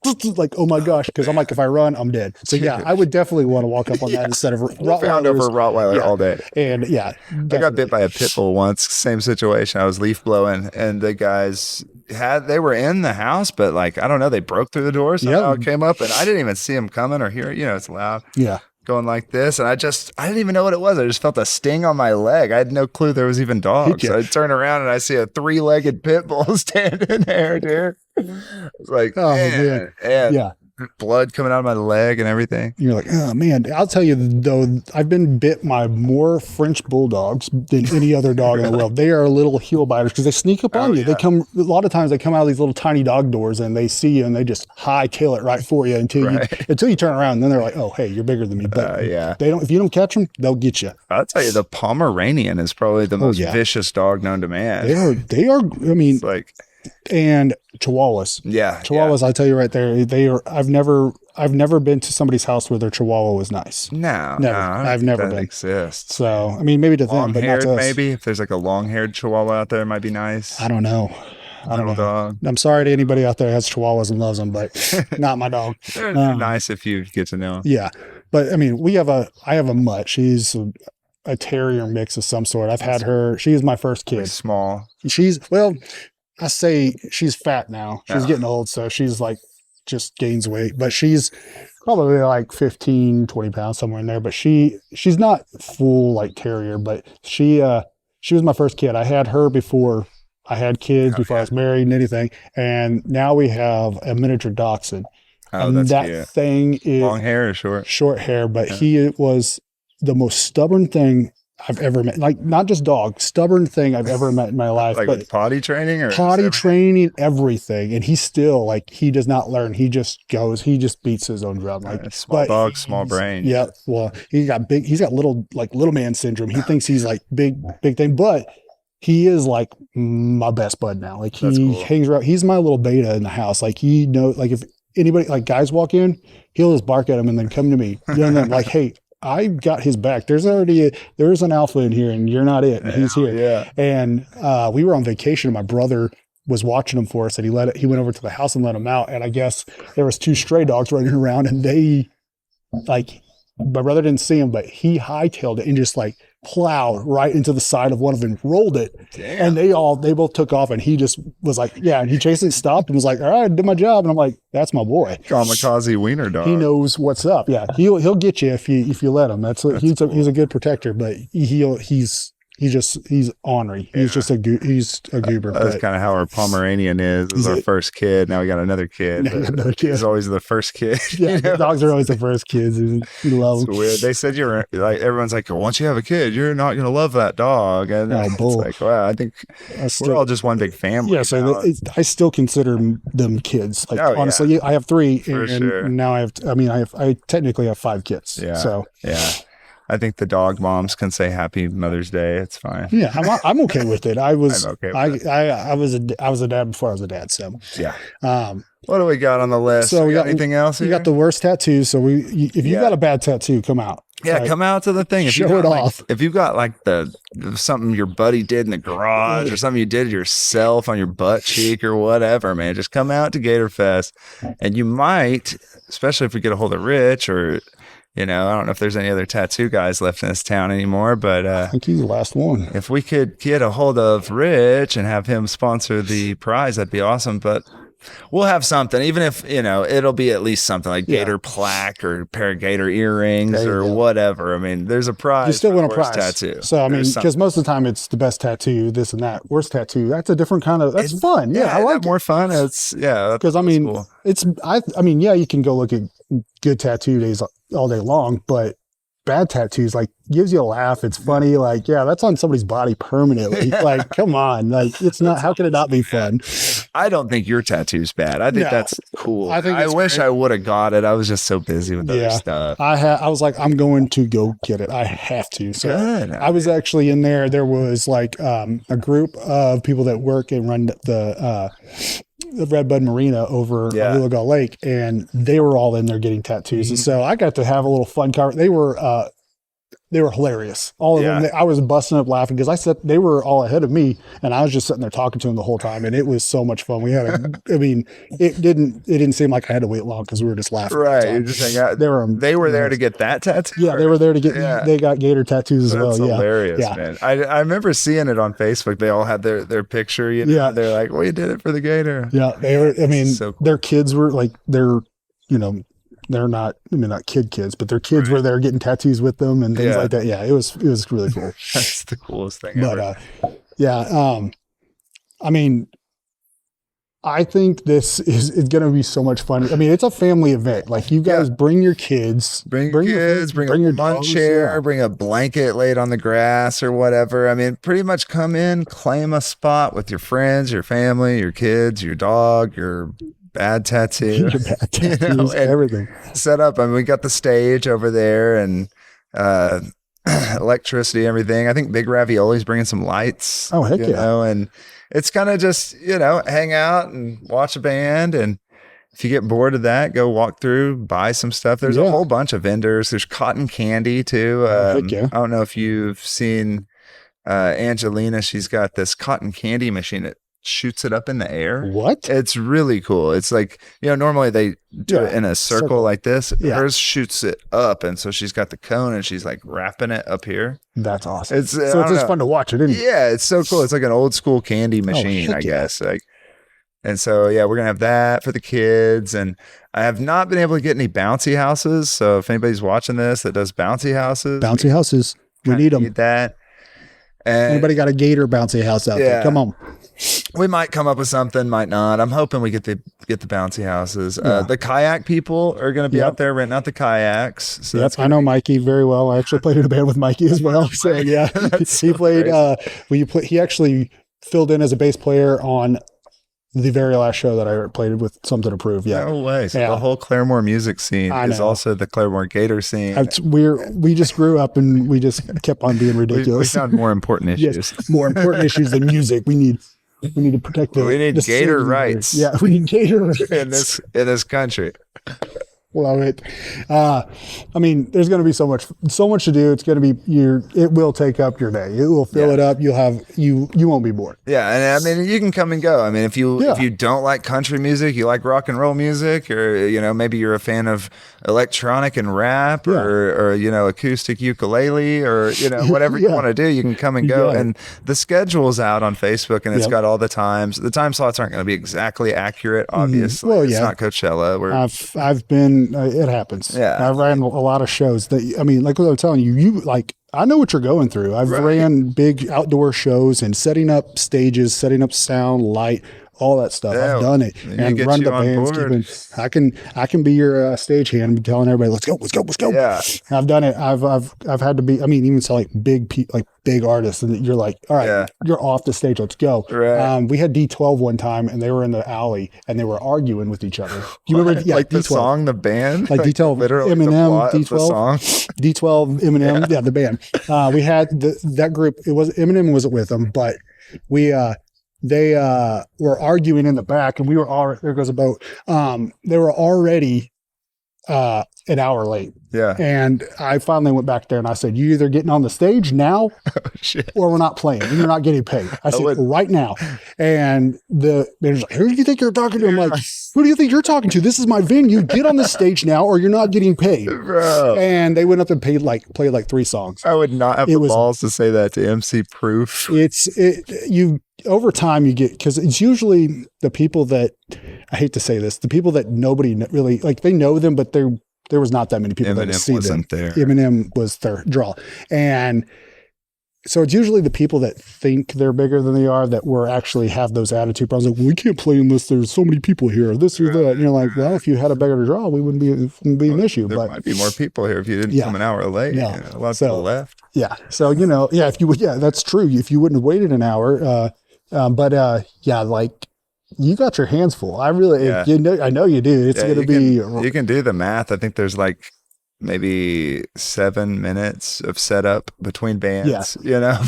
was like, oh my gosh. Because I'm like, if I run, I'm dead. So yeah, I would definitely want to walk up on that instead of Rottweiler over Rottweiler all day. And I got bit by a pit bull once. Same situation. I was leaf blowing, and the guys they were in the house, but like, I don't know, they broke through the door. Somehow it came up, and I didn't even see them coming or hear it. It's loud. Yeah. going like this, and I didn't even know what it was. I just felt a sting on my leg. I had no clue there was even dogs. Yeah. I turn around and I see a 3-legged pit bull standing there, dude. It's like, Oh, man. And Yeah. blood coming out of my leg and everything. You're like, oh man, I'll tell you though, I've been bit by more French bulldogs than any other dog in the world. They are little heel biters because they sneak up on you. They come, a lot of times they come out of these little tiny dog doors and they see you and they just hightail it right for you until you turn around, and then they're like, oh, hey, you're bigger than me. But they don't, if you don't catch them, they'll get you. I'll tell you, the Pomeranian is probably the most vicious dog known to man. They are, I mean, it's like, and Chihuahuas. Chihuahuas, I tell you right there, they are, I've never been to somebody's house where their Chihuahua was nice. No, never. I've never been. Exists. So, I mean, maybe to them, but not to us. Maybe if there's like a long-haired Chihuahua out there, it might be nice. I don't know. Dog. I'm sorry to anybody out there who has Chihuahuas and loves them, but not my dog. They're nice if you get to know them. Yeah, but I mean, I have a mutt. She's a terrier mix of some sort. I've had her. She is my first kid. Pretty small. I say she's fat now. She's getting old, so she's like just gains weight, but she's probably like 15, 20 pounds, somewhere in there. But she's not full like terrier, but she was my first kid. I had her before I had kids, before I was married and anything. And now we have a miniature dachshund. Oh, and that's that cute. thing is long hair or short? Short hair, but he was the most stubborn thing I've ever met. Like, not just dog, stubborn thing I've ever met in my life. Like but with potty training or potty training, everything. And he's still like, he does not learn. He just goes, he just beats his own drum. Like small dog, small brain. Yeah. Well, he's got little man syndrome. He thinks he's like big thing, but he is like my best bud now. Like he hangs around. He's my little beta in the house. Like he knows, like if anybody, like guys walk in, he'll just bark at him and then come to me. And then like, hey, I got his back. There's an alpha in here and you're not it. And he's here. Yeah. And we were on vacation and my brother was watching him for us, and he went over to the house and let him out. And I guess there was 2 stray dogs running around, and they like, my brother didn't see him, but he hightailed it and just like plowed right into the side of one of them, rolled it. Damn. And they both took off, and he just was like, yeah, and he chased it, stopped, and was like, all right, I did my job. And I'm like, that's my boy. Kamikaze wiener dog. He knows what's up. Yeah. He'll get you if you let him. He's a good protector, but he's ornery. He's just a goober. That's kind of how our Pomeranian is. This is our first kid. Now we got another kid. He's always the first kid. Yeah, the dogs are always the first kids. You love them. It's weird. They said you're like, everyone's like, well, once you have a kid, you're not going to love that dog. And it's like, wow, I think we're all just one big family. Yeah, so I still consider them kids. Like, honestly, I have 3, and now I technically have 5 kids. Yeah. So yeah. I think the dog moms can say Happy Mother's Day. It's fine. Yeah, I'm okay with it. I was okay with it. I was a dad before I was a dad. So yeah. What do we got on the list? So we got anything else? You got the worst tattoo. So if you got a bad tattoo, come out. Yeah, come out to the thing. Show it off. If you got like something your buddy did in the garage or something you did yourself on your butt cheek or whatever, man, just come out to Gator Fest, and you might, especially if we get a hold of Rich or. I don't know if there's any other tattoo guys left in this town anymore, but I think he's the last one. If we could get a hold of Rich and have him sponsor the prize, that'd be awesome. But we'll have something, even if, it'll be at least something like Gator plaque or a pair of Gator earrings or whatever. I mean, there's a prize. You still want a prize. Tattoo. So, I mean, because most of the time it's the best tattoo, this and that. Worst tattoo, that's a different kind of, that's fun. Yeah, I like more fun. It's, because I mean, cool. You can go look at good tattoo days all day long, but bad tattoos gives you a laugh. It's funny. That's on somebody's body permanently. Like, come on. Like, it's not, how can it not be fun? I don't think your tattoo's bad. I think that's cool. I wish I would have got it. I was just so busy with other stuff. I was like, I'm going to go get it. I have to. So good. I was actually in there. There was a group of people that work and run the Redbud Marina over on Gull Lake, and they were all in there getting tattoos. Mm-hmm. And so I got to have a little fun they were hilarious. All of them. I was busting up laughing because they were all ahead of me, and I was just sitting there talking to them the whole time, and it was so much fun. We had it didn't seem like I had to wait long because we were just laughing. Right. You just hang out. They were there to get that tattoo? Yeah, they were there to get, they got Gator tattoos as well. That's hilarious, man. I remember seeing it on Facebook. They all had their picture, they're like, well, you did it for the Gator. Yeah. They were, so cool. Their kids were they're, they're not, I mean, not kids, but their kids were there getting tattoos with them and things like that. Yeah, it was really cool. That's the coolest thing But ever. I mean, I think this is going to be so much fun. I mean, it's a family event. Like you guys bring your kids, Bring your kids, bring your a lawn dogs, chair, yeah. bring a blanket laid on the grass or whatever. I mean, pretty much come in, claim a spot with your friends, your family, your kids, your dog, your bad tattoo. Your bad You tattoos, know, and everything. set up. I mean, we got the stage over there and electricity, everything. I think Big Ravioli's bringing some lights. Oh, heck you yeah. know, and it's kind of just, hang out and watch a band. And if you get bored of that, go walk through, buy some stuff. There's a Yeah. whole bunch of vendors. There's cotton candy too. Heck yeah. I don't know if you've seen Angelina. She's got this cotton candy machine that shoots it up in the air. What? It's really cool. It's like, normally they do it in a circle like this. Yeah. Hers shoots it up. And so she's got the cone and she's like wrapping it up here. That's awesome. It's So it's just fun to watch it, isn't it? Yeah, it's so cool. It's like an old school candy machine, heck I yeah. guess. Like, and so yeah, we're gonna have that for the kids. And I have not been able to get any bouncy houses. So if anybody's watching this that does bouncy houses, Bouncy houses. We kinda need them. that. And Anybody got a gator bouncy house out there? Yeah. Come on. we might come up with something, might not. I'm hoping we get the bouncy houses. Yeah. The kayak people are going to be Yep. out there renting out the kayaks. So Yep, that's I know Mikey very well. I actually played in a band with Mikey as well. So yeah, That's he so played. crazy. He actually filled in as a bass player on the very last show that I played with Something to Prove. Yeah, No way. So Yeah. the whole Claremore music scene I is know. also the Claremore Gator scene. we just grew up and we just kept on being we ridiculous. found more important issues. Yes, more important issues than music. We need to protect the. We need the gator cities. rights. Yeah, we need gator rights. in this country. Love it. I mean, there's going to be so much to do. It's going to be it will take up your day. It will fill Yeah. it up. You won't be bored. Yeah, and I mean you can come and go. I mean if you don't like country music, you like rock and roll music, or maybe you're a fan of electronic and rap, Yeah. or acoustic ukulele, or whatever you Yeah. want to do, you can come and You go. got it. And the schedule's out on Facebook, and it's Yep. got all the times. The time slots aren't going to be exactly accurate, obviously. Well, It's yeah. not Coachella. I've been. It happens. Yeah. I've ran a lot of shows that. I mean, like what I'm telling you, I know what you're going through. I've Right. ran big outdoor shows and setting up stages, setting up sound, light, all that stuff. Yeah, I've done it we need and to get run you the on bands. board. I can be your stage hand, and be telling everybody, let's go. Yeah. I've done it. I've had to be. I mean, even to like big artists, and you're like, all right, Yeah. you're off the stage. Let's go. Right. We had D12 one time, and they were in the alley, and they were arguing with each other. Do you remember? Yeah, like the D12. song, the band, Like D12, literally the Eminem, plot of the D12. song. D12, Eminem, yeah, the band. We had that group. It was Eminem wasn't with them, but they were arguing in the back, and we were all there goes a boat. They were already an hour late, Yeah. and I finally went back there and I said, "You either getting on the stage now, Shit. or we're not playing. And you're not getting paid." I said, would- "Right now." And the manager's like, "Who do you think you're talking to?" I'm like, "Who do you think you're talking to? This is my venue. Get on the stage now, or you're not getting paid." Bro. And they went up and played like 3 songs. I would not have It the was- balls to say that to MC Proof. You over time you get, because it's usually the people that, I hate to say this, the people that nobody really like, they know them, but there was not that many people that Eminem see them. wasn't there. Eminem was their draw. And so it's usually the people that think they're bigger than they are that were actually have those attitude problems. Like, well, we can't play unless there's so many people here, this or that. And you're like, well, if you had a bigger draw, we wouldn't be an issue. There But might be more people here if you didn't Yeah. come an hour late. Yeah. A lot of So- people left. yeah. So, if you would, yeah, that's true. If you wouldn't have waited an hour, yeah, like you got your hands full. I really, Yeah. I know you do. It's Yeah, going to be, you can do the math. I think there's like maybe 7 minutes of setup between bands,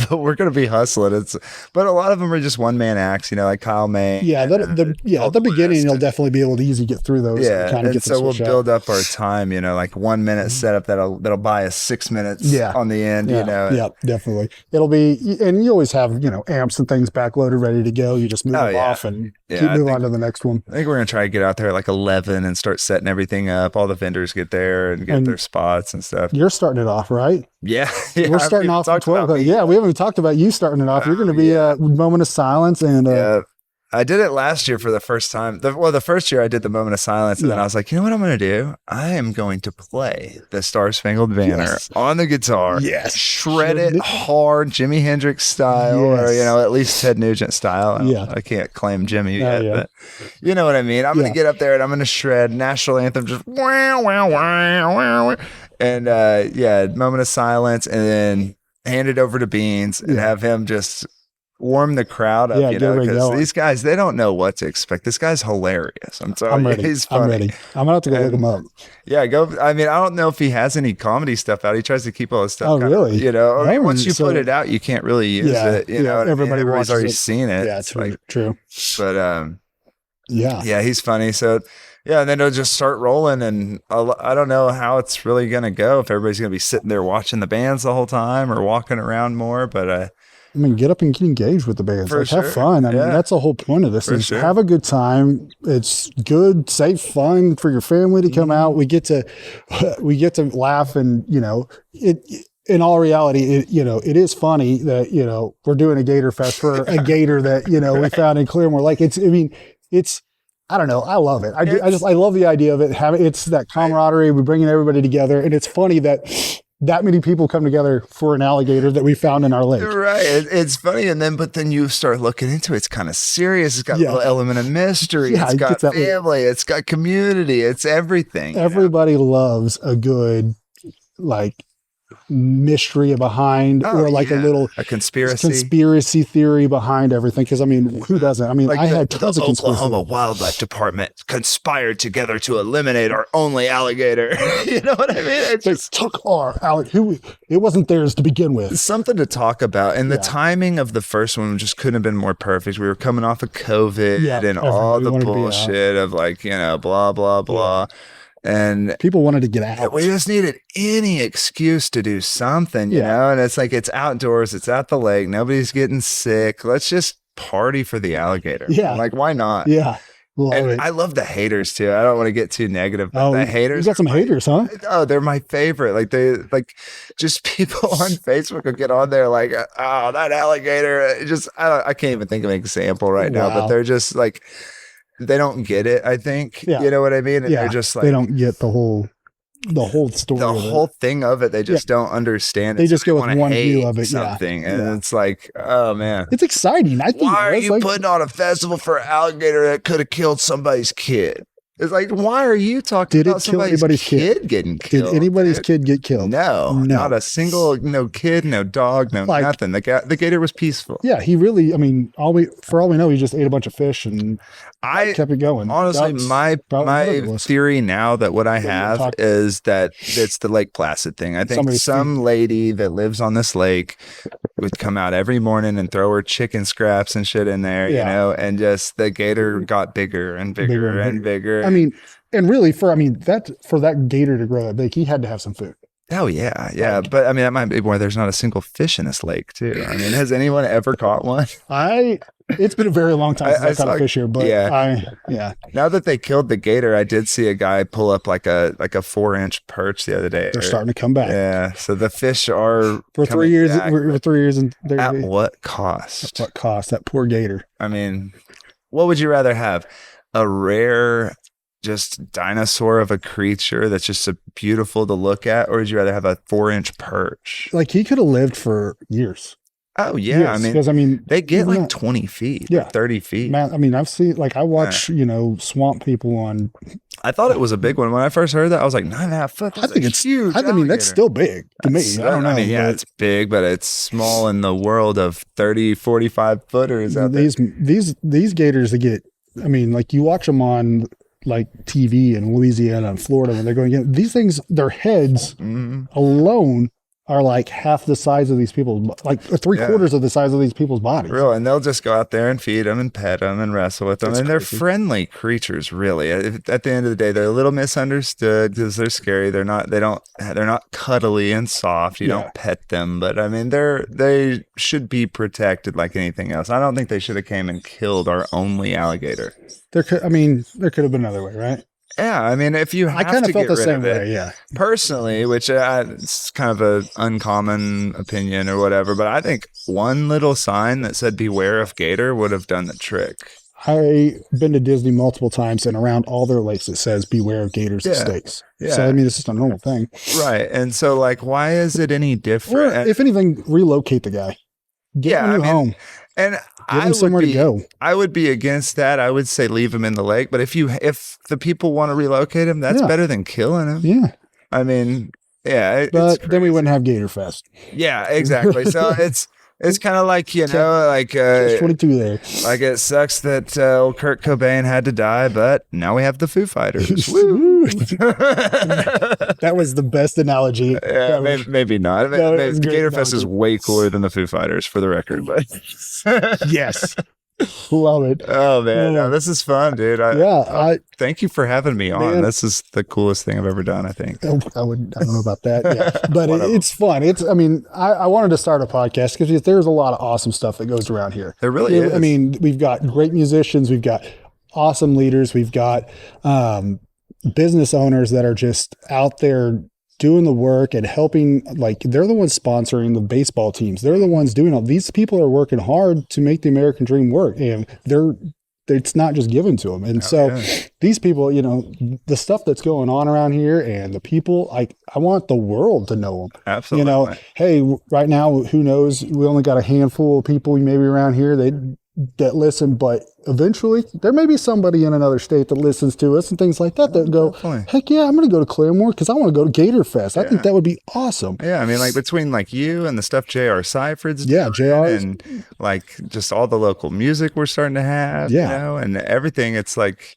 but we're going to be hustling. But a lot of them are just one man acts, like Kyle May. yeah, at the beginning, you'll definitely be able to easily get through those. Yeah, and kind of and get so we'll switch out. build up our time, like 1 minute setup that'll buy us 6 minutes Yeah. on the end, Yeah, definitely. It'll be, and you always have, amps and things backloaded, ready to go. You just move Oh, them yeah. off and Yeah, I move think- on to the next one. I think we're going to try to get out there at like 11 and start setting everything up. All the vendors get there and get And- their spots and stuff. You're starting it off, right? Yeah. We're starting off at 12. Yeah, we haven't even talked about you starting it off. You're going to be a moment of silence and Yeah. I did it last year for the first time. The first year I did the moment of silence, and then I was like, you know what I'm going to do? I am going to play the Star Spangled Banner on the guitar. Yes. Shred it hard, Jimi Hendrix style, or at least Ted Nugent style. I can't claim Jimmy yet, but you know what I mean. I'm going to get up there and I'm going to shred national anthem, just wow, wow, wow, wow, and moment of silence, and then hand it over to Beans and have him just warm the crowd up, because these guys, they don't know what to expect. This guy's hilarious. I'm telling you, he's funny. I'm ready. I'm gonna have to go look him up. Yeah, go. I mean, I don't know if he has any comedy stuff out. He tries to keep all his stuff. Oh, really? Once you put it out, you can't really use it. Everybody's already seen it. Yeah, it's true. But he's funny. So. Yeah, and then it'll just start rolling, and I don't know how it's really going to go, if everybody's going to be sitting there watching the bands the whole time or walking around more, but I mean, get up and get engaged with the bands. Have fun. I mean, that's the whole point of this. Have a good time. It's good, safe, fun for your family to come out. We get to laugh, and in all reality, it is funny that we're doing a Gator Fest for a gator that we found in Claremore. Like it's. I don't know. I love it. I love the idea of it. It's that camaraderie. We're bringing everybody together, and it's funny that many people come together for an alligator that we found in our lake. Right. It's funny, but then you start looking into it. It's kind of serious. It's got a little element of mystery. It's got family. It's got community. It's everything. Everybody loves a good mystery behind, a little conspiracy theory behind everything. Because who doesn't? I had tons of conspiracy. Oklahoma Wildlife Department conspired together to eliminate our only alligator. You know what I mean? They took our alligator. It wasn't theirs to begin with. Something to talk about, and the timing of the first one just couldn't have been more perfect. We were coming off of COVID and all the bullshit of blah blah blah. And people wanted to get out. We just needed any excuse to do something, you know? And it's it's outdoors, it's at the lake, nobody's getting sick. Let's just party for the alligator. Yeah. Why not? Yeah. I love the haters too. I don't want to get too negative, but the haters. You got some haters, huh? Oh, they're my favorite. Just people on Facebook will get on there that alligator. I can't even think of an example right now, but they're just they don't get it, I think. Yeah. You know what I mean? And they're just they don't get the whole story. The whole thing of it, they just don't understand it. They just go with one view of it. Something. And it's oh man. It's exciting. I think why are you putting on a festival for an alligator that could have killed somebody's kid? It's why are you talking about somebody's kid getting killed? Did anybody's kid get killed? No, not a single, no kid, no dog, no nothing. The gator was peaceful. Yeah, he really, for all we know, he just ate a bunch of fish and kept it going. Honestly, my theory now that what I have is that it's the Lake Placid thing. I think some lady that lives on this lake would come out every morning and throw her chicken scraps and shit in there, and just the gator got bigger and bigger and bigger. And really for that gator to grow that big, he had to have some food. Oh yeah. But that might be why there's not a single fish in this lake too. Has anyone ever caught one? It's been a very long time since I caught a fish here, but Now that they killed the gator, I did see a guy pull up like a 4-inch perch the other day. They're starting to come back. Yeah. So the fish are for 3 years. For 3 years, and at what cost? At what cost? That poor gator. What would you rather have? A rare just dinosaur of a creature that's just so beautiful to look at, or would you rather have a 4-inch perch? He could have lived for years. Oh yeah, yes, because they get 20 feet, 30 feet. Man, I've seen I watch swamp people on. I thought it was a big one when I first heard that. I was like 9.5 foot. I think it's huge. That's still big to me. I don't know. It's big, but it's small in the world of 30, 45 footers. These gators that get. You watch them on TV in Louisiana and Florida when they're going in. These things, their heads alone are half the size of these people's, 3/4 of the size of these people's bodies. Real, and they'll just go out there and feed them and pet them and wrestle with them. They're friendly creatures, really. At the end of the day, they're a little misunderstood because they're scary. They're not cuddly and soft. You don't pet them, but they should be protected like anything else. I don't think they should have came and killed our only alligator. There could have been another way, right? Yeah, if you have I kind of felt the same way, personally, which it's kind of an uncommon opinion or whatever, but I think one little sign that said "Beware of Gator" would have done the trick. I've been to Disney multiple times, and around all their lakes it says "Beware of gators and Yeah. snakes." Yeah. So I mean, it's just a normal thing. Right. And so, like, why is it any Or different? if anything, relocate the guy. Get Yeah, him a I new mean, home. and Give I him would somewhere to be, go. I would be against that. I would say leave him in the lake. But if the people want to relocate him, that's Yeah. better than killing him. Yeah, I mean, yeah. but it's then we crazy. wouldn't have Gator Fest. Yeah, exactly. So it's kind of like, you know, like Catch 22 there. like it sucks that old Kurt Cobain had to die, but now we have the Foo Fighters. Woo. Yeah, That was the best analogy. That was- maybe not. No, it was great Gator Fest is analogy. way cooler than the Foo Fighters, for the record. But yes, love it. oh man, Yeah. no, this is fun, dude. Thank you for having me on. Man. This is the coolest thing I've ever done, I think. I don't know about that, yeah. But One of it's fun. I wanted to start a podcast because there's a lot of awesome stuff that goes around here. There really is. I mean, we've got great musicians, we've got awesome leaders, we've got business owners that are just out there doing the work and helping. Like, they're the ones sponsoring the baseball teams. They're the ones doing all these. People are working hard to make the American dream work, and it's not just given to them. And these people, you know, the stuff that's going on around here and the people, I want the world to know them. Absolutely. You know, hey, right now, who knows? We only got a handful of people maybe around here that listen, but eventually there may be somebody in another state that listens to us and things like that go, Definitely. heck yeah, I'm going to go to Claremore because I want to go to Gator Fest. I think that would be awesome. Yeah, I mean, like between like you and the stuff J.R. Seifrid's doing, JR. and like just all the local music we're starting to have, you know, and everything. It's like,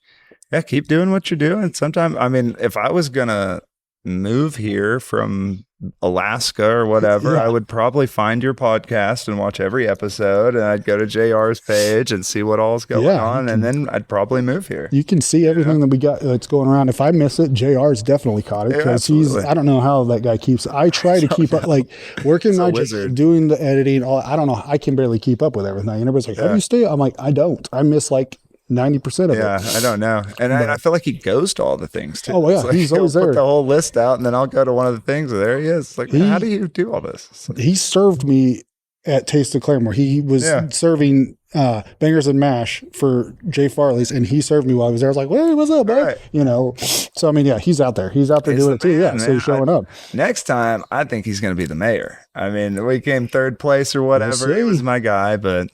yeah, keep doing what you're doing. Sometimes, I mean, if I was gonna move here from Alaska or whatever, I would probably find your podcast and watch every episode, and I'd go to JR's page and see what all's going on, and then I'd probably move here. You can see everything that we got that's going around. If I miss it, JR's definitely caught it because I don't know how that guy keeps. I try to keep up, like working my job, doing the editing. I don't know. I can barely keep up with everything. And everybody's like, how do you stay? I'm like, I don't. I miss like 90% of it. Yeah, I don't know. And I feel like he goes to all the things too. Oh, yeah. Like, He's always he'll there. put the whole list out, and then I'll go to one of the things, and there he is. It's like, how do you do all this? He served me at Taste of Claremore. He was serving bangers and mash for Jay Farley's, and he served me while I was there. I was like, hey, what's up, bud? Right. You know, so I mean, yeah, he's out there. He's out there doing it too. Yeah, so he's showing up. Next time, I think he's going to be the mayor. I mean, we came third place or whatever. He was my guy, but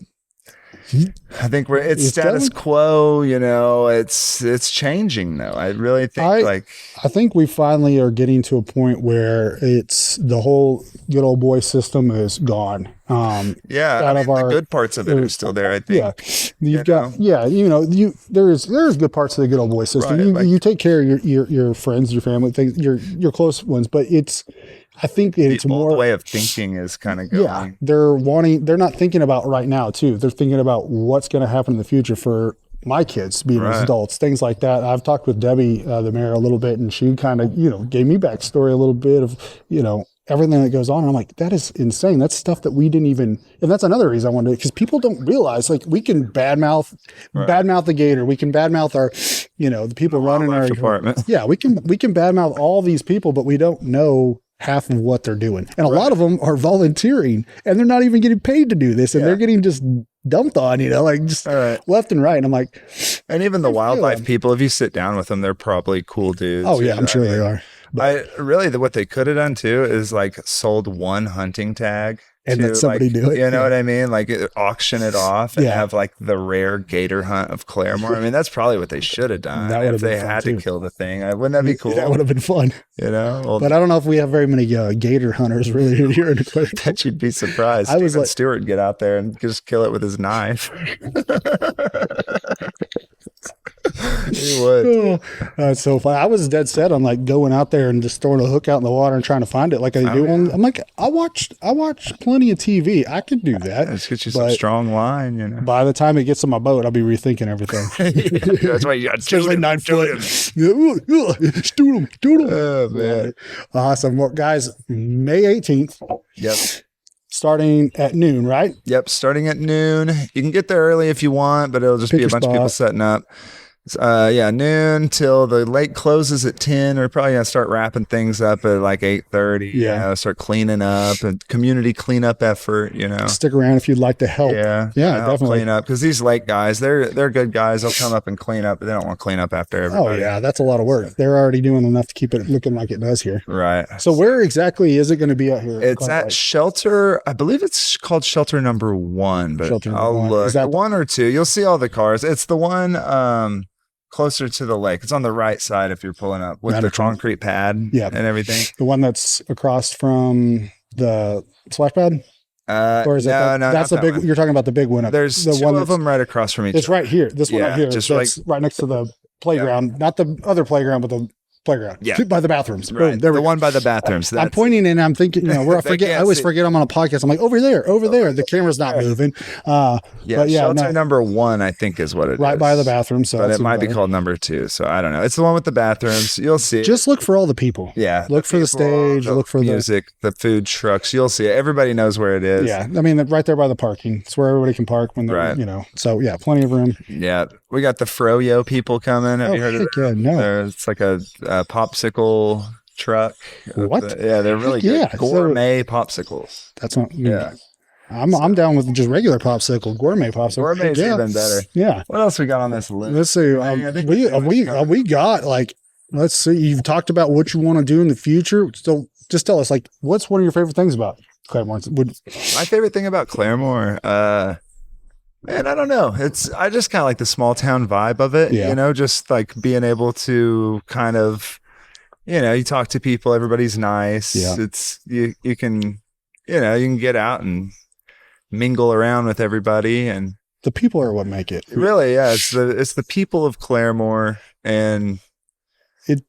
I think it's status quo, you know, it's changing though. I really think I think we finally are getting to a point where it's the whole good old boy system is gone. The good parts of it are still there, I think. There's good parts of the good old boy system. Right, you take care of your friends, your family, things, your close ones, but I think it's more way of thinking is kind of going. Yeah, they're not thinking about right now too. They're thinking about what's going to happen in the future for my kids being adults, things like that. I've talked with Debbie, the mayor, a little bit, and she kind of, gave me backstory a little bit of, everything that goes on. And I'm like, that is insane. That's stuff that we didn't even, and that's another reason I wanted to, because people don't realize, like, we can badmouth the Gator. We can badmouth our, the people running our department. Yeah, we can badmouth all these people, but we don't know half of what they're doing. And a lot of them are volunteering, and they're not even getting paid to do this, and they're getting just dumped on, left and right. And I'm like, and even the wildlife people, if you sit down with them, they're probably cool dudes. Oh yeah, I'm sure they are. But what they could have done too is like sold one hunting tag and let somebody do it. You know what I mean? Like auction it off and have like the rare gator hunt of Claremore. I mean, that's probably what they should have done. That if they had to kill the thing. Wouldn't that be cool? That would have been fun. But I don't know if we have very many gator hunters really here in Claremore. That you'd be surprised. Steven Stewart get out there and just kill it with his knife. He would. Oh, that's so funny. I was dead set on like going out there and just throwing a hook out in the water and trying to find it like I do. I'm like, I watch plenty of TV. I could do that. Let's get you some strong line, By the time it gets on my boat, I'll be rethinking everything. That's why you got to like 9 foot. Stoot him. Oh, man. Awesome. Well, guys, May 18th. Yep. Starting at noon, right? Yep. Starting at noon. You can get there early if you want, but it'll just be a bunch of people setting up. Yeah, noon till the lake closes at 10. We're probably gonna start wrapping things up at like 8:30. Yeah. Start cleaning up and community cleanup effort. Stick around if you'd like to help. Yeah, Yeah, definitely. clean up because these lake guys, they're good guys. They'll come up and clean up, but they don't want to clean up after Oh everybody. yeah, that's a lot of work. They're already doing enough to keep it looking like it does here. Right. So where exactly is it going to be out here? It's at shelter. I believe it's called shelter number 1, but Shelter number I'll 1. look. Is that 1 or 2? You'll see all the cars. It's the one closer to the lake. It's on the right side if you're pulling up with the Gotcha. concrete pad Yeah. and everything. the one that's across from the splash pad? Or is it no, that's the not big that one. you're talking about the big one. There's the 2 one of them right across from each It's other. right here. This one Yeah, right here. just That's right next to the playground. Not the other playground, but the playground. Yeah. By the bathrooms. Right. Boom. There The we go. one by the bathrooms. I'm That's- pointing and I'm thinking, I They forget. can't I always see. forget I'm on a podcast. I'm like, over there. The camera's not moving. Yeah, but yeah, shelter no. number 1, I think, is what it is. Right by the bathroom. So But that's it might even be better. called number 2. So I don't know. It's the one with the bathrooms. You'll see. Just look for all the people. Yeah. Look for the people, stage, look for the- music, the food trucks. You'll see it. Everybody knows where it is. Yeah. I mean, right there by the parking. It's where everybody can park when they're, Right. So yeah, plenty of room. Yeah. We got the Froyo people coming. Have you heard of heck yeah, no. It's like a popsicle truck. What? Yeah, they're really Heck good. yeah. Gourmet popsicles. That's not, Yeah. I'm down with just regular popsicle, gourmet popsicle. Gourmet's yeah. even better. Yeah. What else we got on this list? Let's see. I think we We got like, let's see. You've talked about what you want to do in the future. So just tell us, like, what's one of your favorite things about Claremore? My favorite thing about Claremore, man, I don't know. I just kind of like the small town vibe of it. Yeah. Just like being able to kind of, you talk to people, everybody's nice. Yeah. It's you can, you can get out and mingle around with everybody, and The people are what make it. really, yeah, it's the people of Claremore. And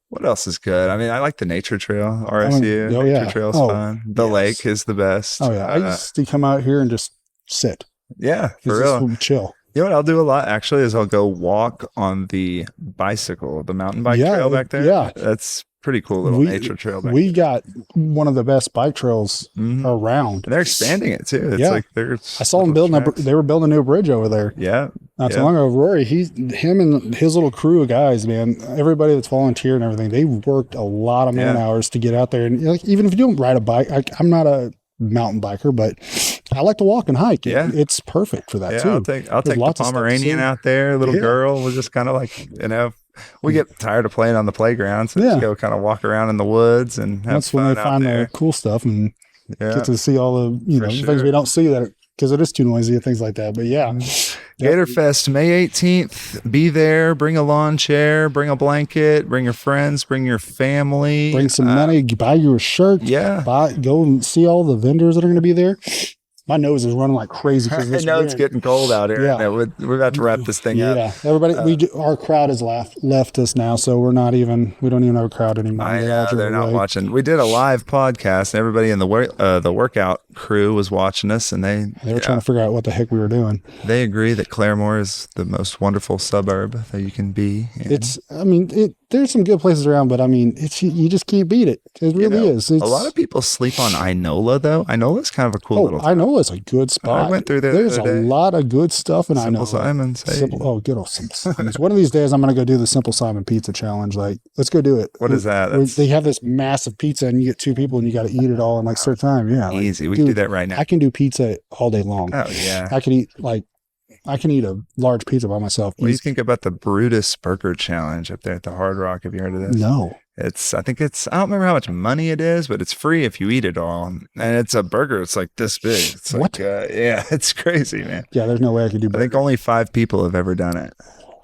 what else is good? I mean, I like the nature trail, RSU. oh, nature yeah. trail's Oh, fun. The yes. lake is the best. Oh yeah, I used to come out here and just sit. Yeah, for Just real. chill. You know what I'll do a lot actually is I'll go walk on the bicycle, the mountain bike Yeah, trail back there. yeah. That's pretty cool little nature trail back We got one of the best bike trails there. Mhm. around. And they're expanding it too. It's Yeah. like they're I saw them building. They were building a new bridge over there Yeah. not too Yeah. long ago. Rory, him and his little crew of guys, man. Everybody that's volunteered and everything, they worked a lot of man hours to get out there. And like, even if you don't ride a bike, I'm not a mountain biker, but I like to walk and hike. Yeah. It's perfect for that Yeah, too. I'll There's take the lots of stuff to Pomeranian see. out there, little Yeah. girl. We'll just kind of like, we get tired of playing on the playground. So Yeah. just go kind of walk around in the woods and have That's fun when they out find there. the cool stuff and Yeah. get to see all the For things sure. we don't see that because it is too noisy and things like that. But yeah, Gatorfest, May 18th. Be there. Bring a lawn chair. Bring a blanket. Bring your friends. Bring your family. bring some money, buy you a shirt, Yeah. go and see all the vendors that are going to be there. My nose is running like crazy I because know it's getting cold out here. Yeah. Yeah. We're about to wrap this thing up. Yeah, everybody, our crowd has left us now, so we don't even have a crowd anymore. I They're all know they're driven not away. watching. We did a live podcast, and everybody in the workout crew was watching us, and They were trying to figure out what the heck we were doing. they agree that Claremore is the most wonderful suburb that you can be. in. There's some good places around, but I mean, you just can't beat it. It really is. A lot of people sleep on Inola, though. Inola's kind of a cool little. I know it's a good spot. I went through there. There's the a other day. lot of good stuff, and I know. Simple Simons. Hey. Good old Simple Simons. One of these days, I'm going to go do the Simple Simon Pizza Challenge. Like, let's go do it. What is that? That's They have this massive pizza, and you get 2 people, and you got to eat it all in like certain time. Yeah, like, easy. We can do that right now. I can do pizza all day long. Oh yeah. I can eat a large pizza by myself. What do you think about the Brutus Burger Challenge up there at the Hard Rock? Have you heard of this? No. I don't remember how much money it is, but it's free if you eat it all. And it's a burger. It's like this big. It's What? like, yeah, it's crazy, man. Yeah, there's no way I could do. I think only 5 people have ever done it.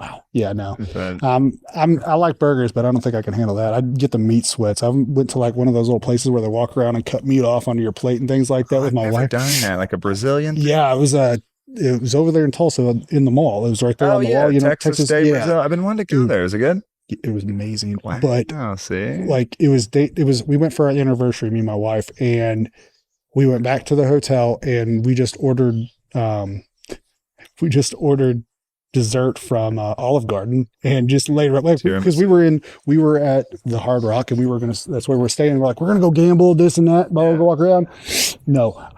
Wow. Yeah, no. But I like burgers, but I don't think I can handle that. I'd get the meat sweats. I went to like one of those little places where they walk around and cut meat off onto your plate and things like that with I've my never wife. done that, like a Brazilian. Yeah, it was over there in Tulsa in the mall. It was right there Oh on the yeah, wall. You know, Texas Texas. State, Yeah, Brazil. I've been wanting to go Dude. there. Is it good? it was amazing. Wow. But See, like it was we went for our anniversary, me and my wife, and we went back to the hotel and we just ordered dessert from Olive Garden and just later because we were at the Hard Rock and that's where we're staying. We're like, we're gonna go gamble, this and that, blah, blah, walk around. No,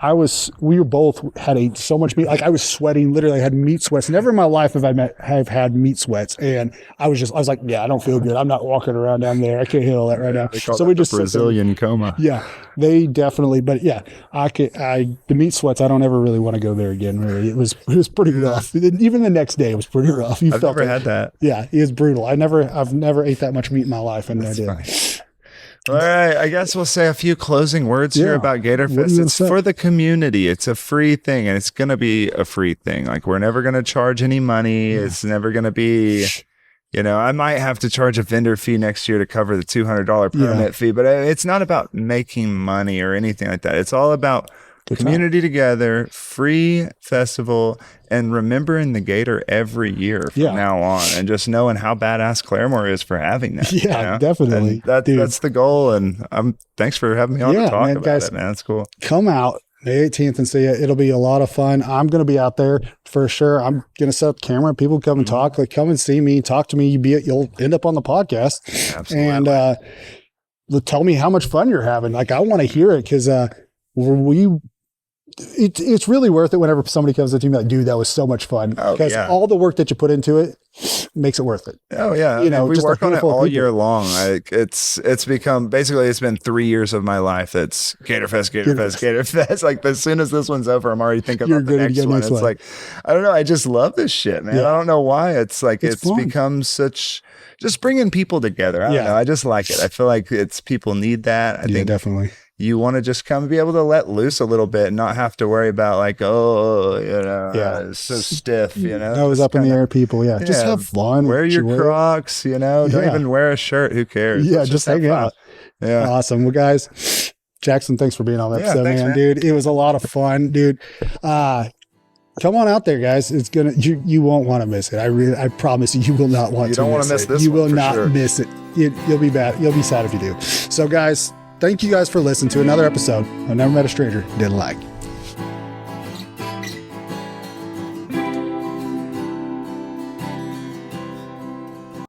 we were both had so much meat. Like I was sweating, literally I had meat sweats. Never in my life have had meat sweats. And I was like, yeah, I don't feel good. I'm not walking around down there. I can't handle that right now. So we just Brazilian coma. Yeah, they definitely, but yeah, the meat sweats, I don't ever really want to go there again. Really. It was pretty rough. Even the next day it was pretty rough. I've never had that. Yeah, it was brutal. I've never ate that much meat in my life. And I did. Funny. All right, I guess we'll say a few closing words here about GatorFest. It's for the community. It's a free thing, and it's going to be a free thing. Like, we're never going to charge any money. Yeah. It's never going to be, I might have to charge a vendor fee next year to cover the $200 permit fee, but it's not about making money or anything like that. It's all about community together, free festival, and remembering the Gator every year from now on, and just knowing how badass Claremore is for having that. Yeah, definitely. And that's the goal. And thanks for having me on to talk about it, man. That's cool. Come out May 18th and see it. It'll be a lot of fun. I'm going to be out there for sure. I'm going to set up the camera. People come and talk. Like, come and see me, talk to me. You'll end up on the podcast. Absolutely. And tell me how much fun you're having. Like, I want to hear it because it's really worth it whenever somebody comes up to me like, dude, that was so much fun. Because all the work that you put into it makes it worth it. Oh yeah. We work on it all year long. Like it's become, basically it's been 3 years of my life. That's GatorFest. Like as soon as this one's over, I'm already thinking about the next one. It's like, I don't know. I just love this shit, man. I don't know why. It's like, it's become such, just bringing people together. I don't know. I just like it. I feel like people need that. I think definitely. You want to just come and be able to let loose a little bit and not have to worry about like, it's so stiff, Nose up in the air, people. Yeah. Just have fun. Wear your Crocs, don't even wear a shirt. Who cares? Yeah. Just hang out. Yeah. Awesome. Well, guys, Jackson, thanks for being on the episode, man. Dude, it was a lot of fun, dude. Come on out there, guys. It's you won't want to miss it. I promise you will not want to miss it. You don't want to miss this. You will not miss it. You'll be bad. You'll be sad if you do. So, guys, thank you guys for listening to another episode of Never Met a Stranger Didn't Like.